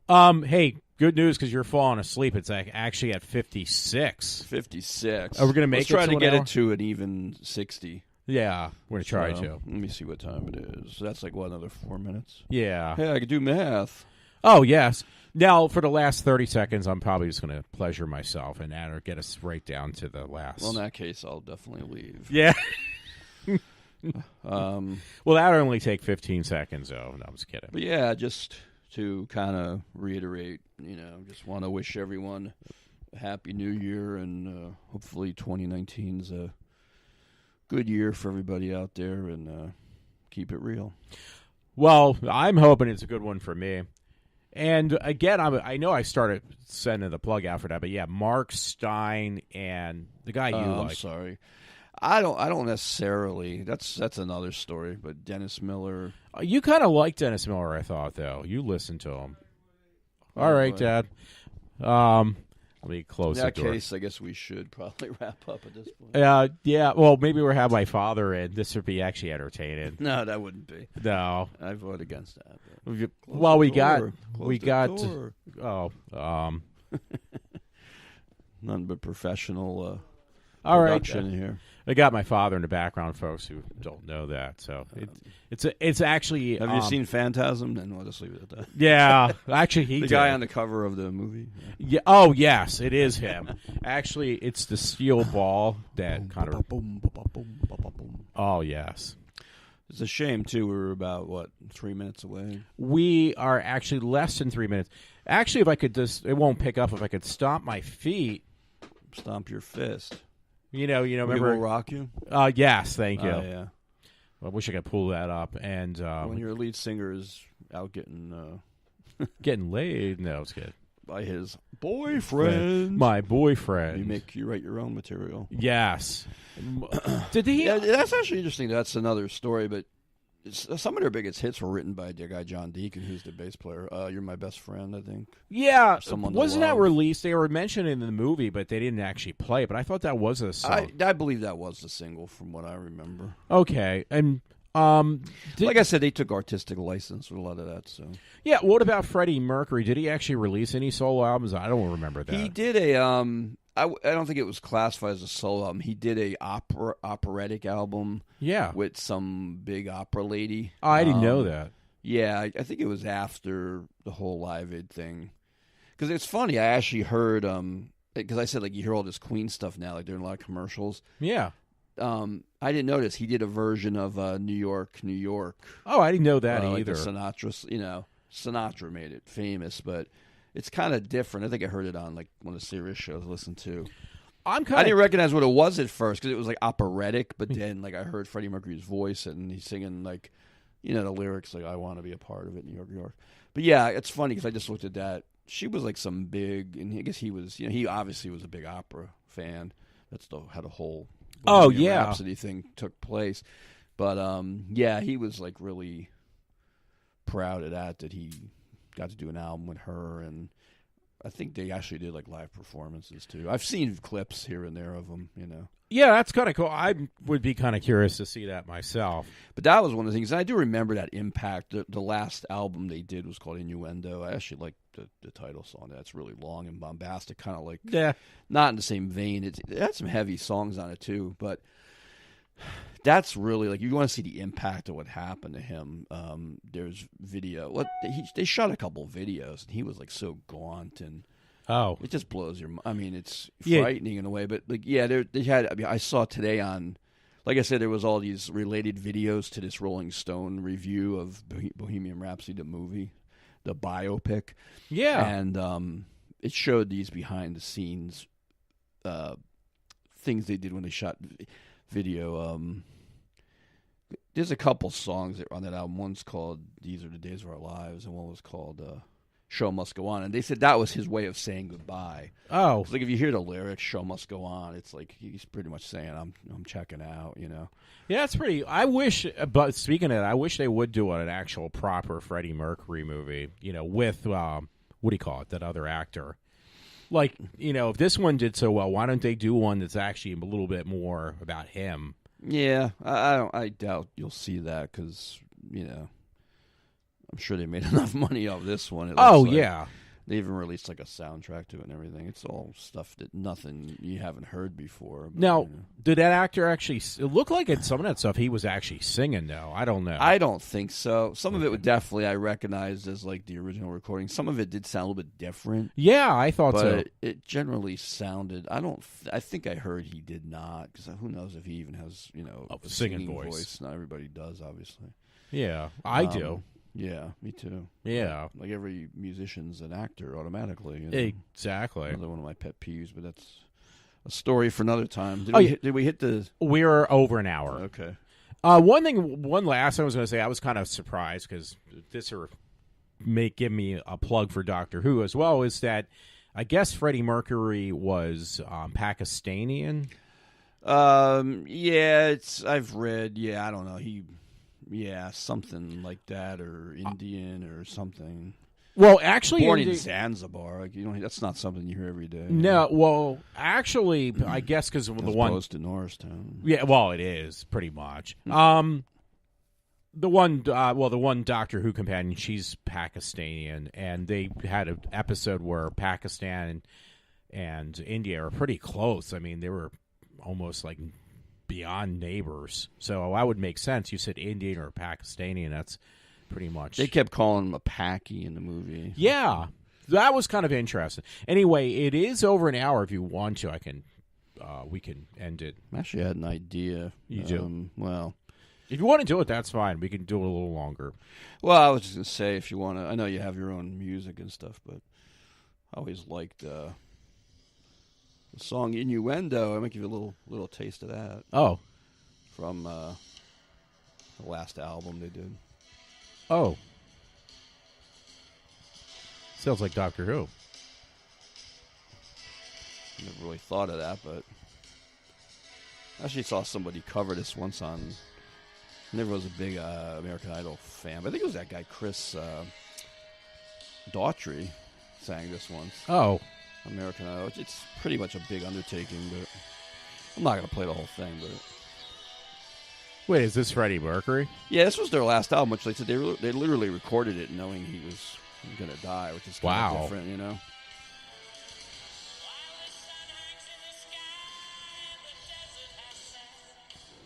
Speaker 2: Hey, good news because you're falling asleep. It's actually at 56.
Speaker 3: 56.
Speaker 2: Are we going to make
Speaker 3: Let's try to get
Speaker 2: it
Speaker 3: to an even 60.
Speaker 2: Yeah, we're going to try to.
Speaker 3: Let me see what time it is. So that's like, what, another 4 minutes?
Speaker 2: Yeah.
Speaker 3: Hey, I could do math.
Speaker 2: Oh, yes. Now, for the last 30 seconds, I'm probably just going to pleasure myself and add or get us right down to the last.
Speaker 3: Well, in that case, I'll definitely leave.
Speaker 2: Yeah. Well, that would only take 15 seconds, though. No, I'm just kidding.
Speaker 3: But yeah, just to kind of reiterate, just want to wish everyone a happy new year, and hopefully 2019's a good year for everybody out there, and keep it real.
Speaker 2: Well, I'm hoping it's a good one for me. And again, I know I started sending the plug out for that, but yeah, Mark Stein and the guy you like.
Speaker 3: I'm sorry. I don't necessarily. That's another story. But Dennis Miller.
Speaker 2: You kind of like Dennis Miller, I thought, though. You listened to him. All right, Dad. Let me close the door.
Speaker 3: In that case, I guess we should probably wrap up at this point.
Speaker 2: Yeah. Well, maybe we'll have my father in. This would be actually entertaining.
Speaker 3: No, that wouldn't be.
Speaker 2: No,
Speaker 3: I vote against that.
Speaker 2: Well, we got.
Speaker 3: None but professional.
Speaker 2: All right,
Speaker 3: production here.
Speaker 2: I got my father in the background, folks who don't know that. So it's actually.
Speaker 3: Have you seen Phantasm? Then we'll just leave it at that.
Speaker 2: Yeah, actually, he
Speaker 3: the
Speaker 2: did.
Speaker 3: guy on the cover of the movie.
Speaker 2: Yeah. Oh, yes, it is him. Actually, it's the steel ball that kind of. Oh, yes.
Speaker 3: It's a shame too. We were about 3 minutes away.
Speaker 2: We are actually less than 3 minutes. Actually, if I could it won't pick up. If I could stomp my feet,
Speaker 3: stomp your fist.
Speaker 2: Remember?
Speaker 3: We Will Rock You?
Speaker 2: Yes, thank you.
Speaker 3: Yeah.
Speaker 2: I wish I could pull that up. And
Speaker 3: when your lead singer is out getting
Speaker 2: getting laid, no, it's good.
Speaker 3: By his boyfriend.
Speaker 2: My boyfriend.
Speaker 3: You write your own material.
Speaker 2: Yes. Did he?
Speaker 3: Yeah, that's actually interesting. That's another story, but some of their biggest hits were written by the guy John Deacon, who's the bass player. You're My Best Friend, I think.
Speaker 2: Yeah. Wasn't that released? They were mentioned in the movie, but they didn't actually play it. But I thought that was a song.
Speaker 3: I believe that was the single from what I remember.
Speaker 2: Okay. And
Speaker 3: like I said, they took artistic license with a lot of that. So
Speaker 2: yeah. What about Freddie Mercury? Did he actually release any solo albums? I don't remember that.
Speaker 3: He did a I don't think it was classified as a solo album. He did a operatic album.
Speaker 2: Yeah. With
Speaker 3: some big opera lady.
Speaker 2: Oh, I didn't know that.
Speaker 3: Yeah, I think it was after the whole Live Aid thing. Because it's funny, I actually heard because I said you hear all this Queen stuff now, like they're in a lot of commercials.
Speaker 2: Yeah.
Speaker 3: I didn't notice he did a version of New York, New York.
Speaker 2: Oh, I didn't know that
Speaker 3: Like
Speaker 2: either.
Speaker 3: Sinatra, Sinatra made it famous, but it's kind of different. I think I heard it on like one of the Sirius shows I listened to. I didn't recognize what it was at first because it was like operatic, but then like I heard Freddie Mercury's voice and he's singing like, the lyrics like "I want to be a part of it, New York, New York." But yeah, it's funny because I just looked at that. She was like some big, and I guess he was, he obviously was a big opera fan. That's how the whole Rhapsody thing took place. But yeah, he was like really proud of that he got to do an album with her, and I think they actually did like live performances too. I've seen clips here and there of them,
Speaker 2: Yeah, that's kind of cool. I would be kind of curious to see that myself.
Speaker 3: But that was one of the things. And I do remember that impact. The last album they did was called Innuendo. I actually like the title song. That's really long and bombastic, kind of like not in the same vein. It had some heavy songs on it too, but that's really like you want to see the impact of what happened to him. There's video. They shot a couple of videos, and he was like so gaunt and.
Speaker 2: Oh,
Speaker 3: it just blows your mind. I mean, it's frightening in a way, but like, they had. I mean, I saw today on, like I said, there was all these related videos to this Rolling Stone review of Bohemian Rhapsody, the movie, the biopic.
Speaker 2: Yeah,
Speaker 3: and it showed these behind the scenes things they did when they shot video. There's a couple songs that are on that album. One's called "These Are the Days of Our Lives," and one was called. Show Must Go On, and they said that was his way of saying goodbye.
Speaker 2: Oh,
Speaker 3: it's like if you hear the lyrics "Show Must Go On," it's like he's pretty much saying I'm checking out,
Speaker 2: Yeah, it's pretty. I wish, but speaking of that, I wish they would do an actual proper Freddie Mercury movie, with what do you call it, that other actor. Like, if this one did so well, why don't they do one that's actually a little bit more about him?
Speaker 3: Yeah, I doubt you'll see that because I'm sure they made enough money off this one.
Speaker 2: Yeah.
Speaker 3: They even released like a soundtrack to it and everything. It's all stuff that nothing you haven't heard before. But,
Speaker 2: now, did that actor actually... It looked like some of that stuff he was actually singing, though. I don't know.
Speaker 3: I don't think so. Some of it would definitely I recognized as like the original recording. Some of it did sound a little bit different.
Speaker 2: Yeah, I thought so.
Speaker 3: But it generally sounded... I think I heard he did not, because who knows if he even has,
Speaker 2: a singing voice.
Speaker 3: Not everybody does, obviously.
Speaker 2: Yeah, I do.
Speaker 3: Yeah, me too.
Speaker 2: Yeah.
Speaker 3: Like every musician's an actor automatically.
Speaker 2: Exactly.
Speaker 3: Another one of my pet peeves, but that's a story for another time. Did we hit the...
Speaker 2: We're over an hour.
Speaker 3: Okay.
Speaker 2: One last thing I was going to say, I was kind of surprised because this may give me a plug for Doctor Who as well, is that I guess Freddie Mercury was Pakistani.
Speaker 3: Yeah, I've read, I don't know, something like that, or Indian or something.
Speaker 2: Well, actually,
Speaker 3: born in Zanzibar, like that's not something you hear every day.
Speaker 2: No, well, actually, I guess because the one
Speaker 3: opposed to Norristown.
Speaker 2: Yeah, well, it is pretty much. The one Doctor Who companion, she's Pakistani, and they had an episode where Pakistan and India are pretty close. I mean, they were almost like beyond neighbors, so that would make sense. You said Indian or Pakistani, and that's pretty much.
Speaker 3: They kept calling him a Paki in the movie.
Speaker 2: Yeah, that was kind of interesting. Anyway, it is over an hour. If you want to, we can end it.
Speaker 3: Actually, I had an idea.
Speaker 2: You do?
Speaker 3: Well,
Speaker 2: if you want to do it, that's fine. We can do it a little longer.
Speaker 3: Well, I was just gonna say, if you want to, I know you have your own music and stuff, but I always liked. The song Innuendo. I might give you a little taste of that.
Speaker 2: Oh.
Speaker 3: From the last album they did.
Speaker 2: Oh. Sounds like Doctor Who.
Speaker 3: Never really thought of that, but I actually saw somebody cover this once on... I never was a big American Idol fan, but I think it was that guy, Chris Daughtry, sang this once.
Speaker 2: Oh.
Speaker 3: American Idol. It's pretty much a big undertaking, but I'm not going to play the whole thing. But
Speaker 2: wait, is this Freddie Mercury?
Speaker 3: Yeah, this was their last album, which they said they literally recorded it knowing he was going to die, which is kind of different,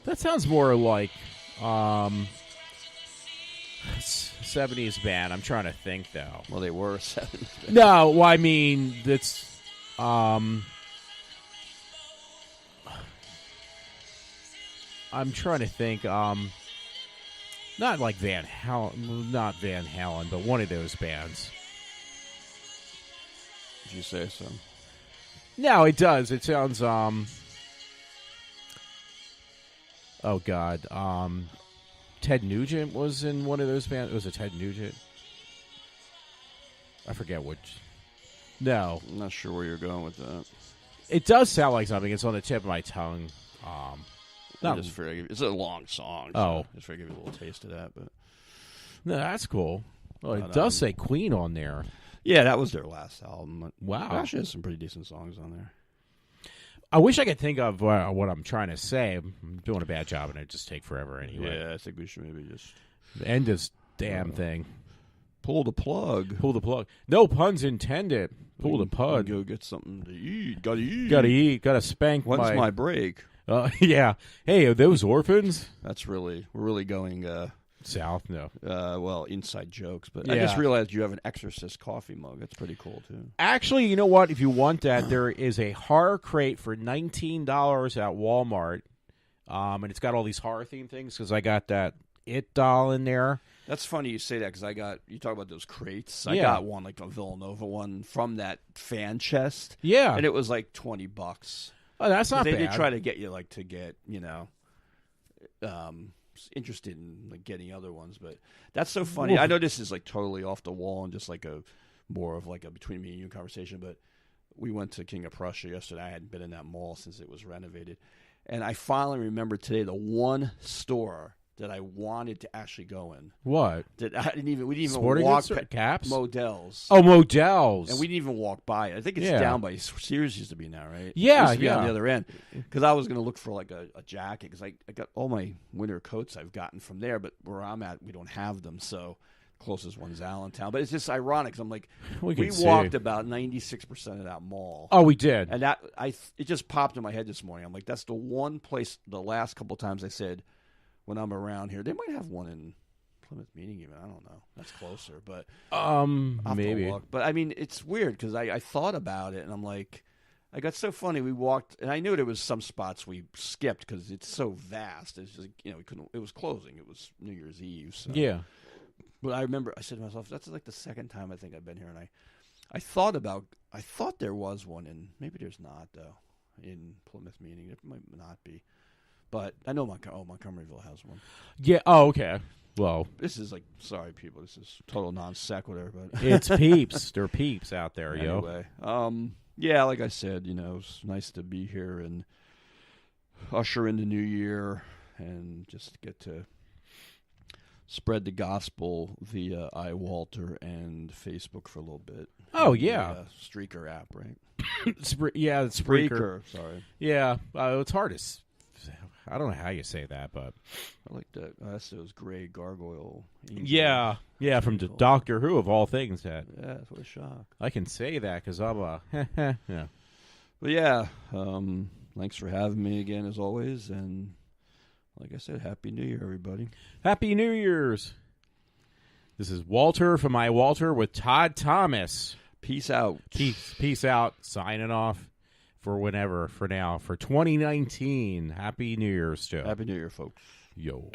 Speaker 2: That sounds more like 70s band. I'm trying to think, though.
Speaker 3: Well, they were a 70s band.
Speaker 2: No, well, I mean, I'm trying to think. Not like Van Halen, but one of those bands.
Speaker 3: Did you say so?
Speaker 2: No, it does. It sounds. Oh God. Ted Nugent was in one of those bands. Was it Ted Nugent? I forget which. No,
Speaker 3: I'm not sure where you're going with that.
Speaker 2: it does sound like something. It's on the tip of my tongue. Not,
Speaker 3: It's a long song.
Speaker 2: Oh.
Speaker 3: Just figure give you a little taste of that. But
Speaker 2: no, that's cool. Well, it
Speaker 3: But,
Speaker 2: does say Queen on there.
Speaker 3: yeah, that was their last album.
Speaker 2: Wow.
Speaker 3: It actually has some pretty decent songs on there.
Speaker 2: I wish I could think of what I'm trying to say. I'm doing a bad job, and it just take forever anyway.
Speaker 3: Yeah, I think we should maybe just
Speaker 2: End this damn thing.
Speaker 3: pull the plug.
Speaker 2: Pull the plug. No puns intended. Pull the plug.
Speaker 3: Go get something to eat. Gotta eat.
Speaker 2: Gotta eat. Gotta spank
Speaker 3: When's my break?
Speaker 2: Yeah. Hey, are those orphans?
Speaker 3: We're really going
Speaker 2: South? No.
Speaker 3: well, inside jokes, but I
Speaker 2: Yeah.
Speaker 3: just realized you have an Exorcist coffee mug. That's pretty cool too.
Speaker 2: Actually, you know what? If you want that, there is a horror crate for $19 at Walmart. And it's got all these horror themed things because I got that It doll in there.
Speaker 3: That's funny you say that because you talk about those crates. I
Speaker 2: Yeah.
Speaker 3: got one, like a Villanova one from that fan chest.
Speaker 2: Yeah.
Speaker 3: And it was like $20.
Speaker 2: Oh, that's not
Speaker 3: They
Speaker 2: bad.
Speaker 3: did try to get you interested in like getting other ones, but that's so funny.
Speaker 2: Oof.
Speaker 3: I know this is like totally off the wall and just like more of like a between me and you conversation, but we went to King of Prussia yesterday. I hadn't been in that mall since it was renovated. And I finally remembered today the one store that I wanted to actually go in.
Speaker 2: What?
Speaker 3: That we didn't even
Speaker 2: Sporting
Speaker 3: walk
Speaker 2: goods? Caps?
Speaker 3: Models.
Speaker 2: Oh, Models.
Speaker 3: And we didn't even walk by it. I think it's
Speaker 2: Yeah.
Speaker 3: down by Sears used to be now, right?
Speaker 2: Yeah,
Speaker 3: It used to be on
Speaker 2: yeah.
Speaker 3: the other end. Because I was going to look for like a jacket because I got all my winter coats I've gotten from there, but where I'm at, we don't have them. So closest one's Allentown. But it's just ironic because I'm like,
Speaker 2: We
Speaker 3: we
Speaker 2: can see.
Speaker 3: walked about 96% of that mall.
Speaker 2: Oh, we did.
Speaker 3: And it just popped in my head this morning. I'm like, that's the one place the last couple times I said, when I'm around here, they might have one in Plymouth Meeting even. I don't know. That's closer, but I'll have to
Speaker 2: maybe.
Speaker 3: look. But I mean, it's weird because I thought about it and I'm like, I got so funny. We walked, and I knew there was some spots we skipped because it's so vast. It's just we couldn't. It was closing. It was New Year's Eve. So.
Speaker 2: Yeah.
Speaker 3: But I remember I said to myself, that's like the second time I think I've been here, and I thought there was one in, maybe there's not though, in Plymouth Meeting. It might not be. But I know Montgomeryville has one.
Speaker 2: Yeah. Oh, okay. Well,
Speaker 3: This is like, sorry people, this is total non sequitur, but
Speaker 2: it's peeps. They're peeps out there, yo.
Speaker 3: anyway. Yeah, like I said, it's nice to be here and usher in the new year and just get to spread the gospel via iWalter and Facebook for a little bit.
Speaker 2: Oh,
Speaker 3: And
Speaker 2: yeah.
Speaker 3: the, Streaker app, right?
Speaker 2: Yeah, it's Spreaker.
Speaker 3: Sorry.
Speaker 2: Yeah. It's hard to. I don't know how you say that, but.
Speaker 3: I like that. That's those gray gargoyle. angels.
Speaker 2: Yeah. Yeah, from
Speaker 3: Cool.
Speaker 2: Doctor Who, of all things. That
Speaker 3: Yeah, what a shock.
Speaker 2: I can say that because I'm a. Yeah.
Speaker 3: But yeah, thanks for having me again as always, and like I said, Happy New Year, everybody.
Speaker 2: Happy New Year's. This is Walter from iWalter with Todd Thomas.
Speaker 3: Peace out.
Speaker 2: Peace out. Signing off for whenever, for now, for 2019. Happy New Year's, Joe.
Speaker 3: Happy New Year, folks.
Speaker 2: Yo.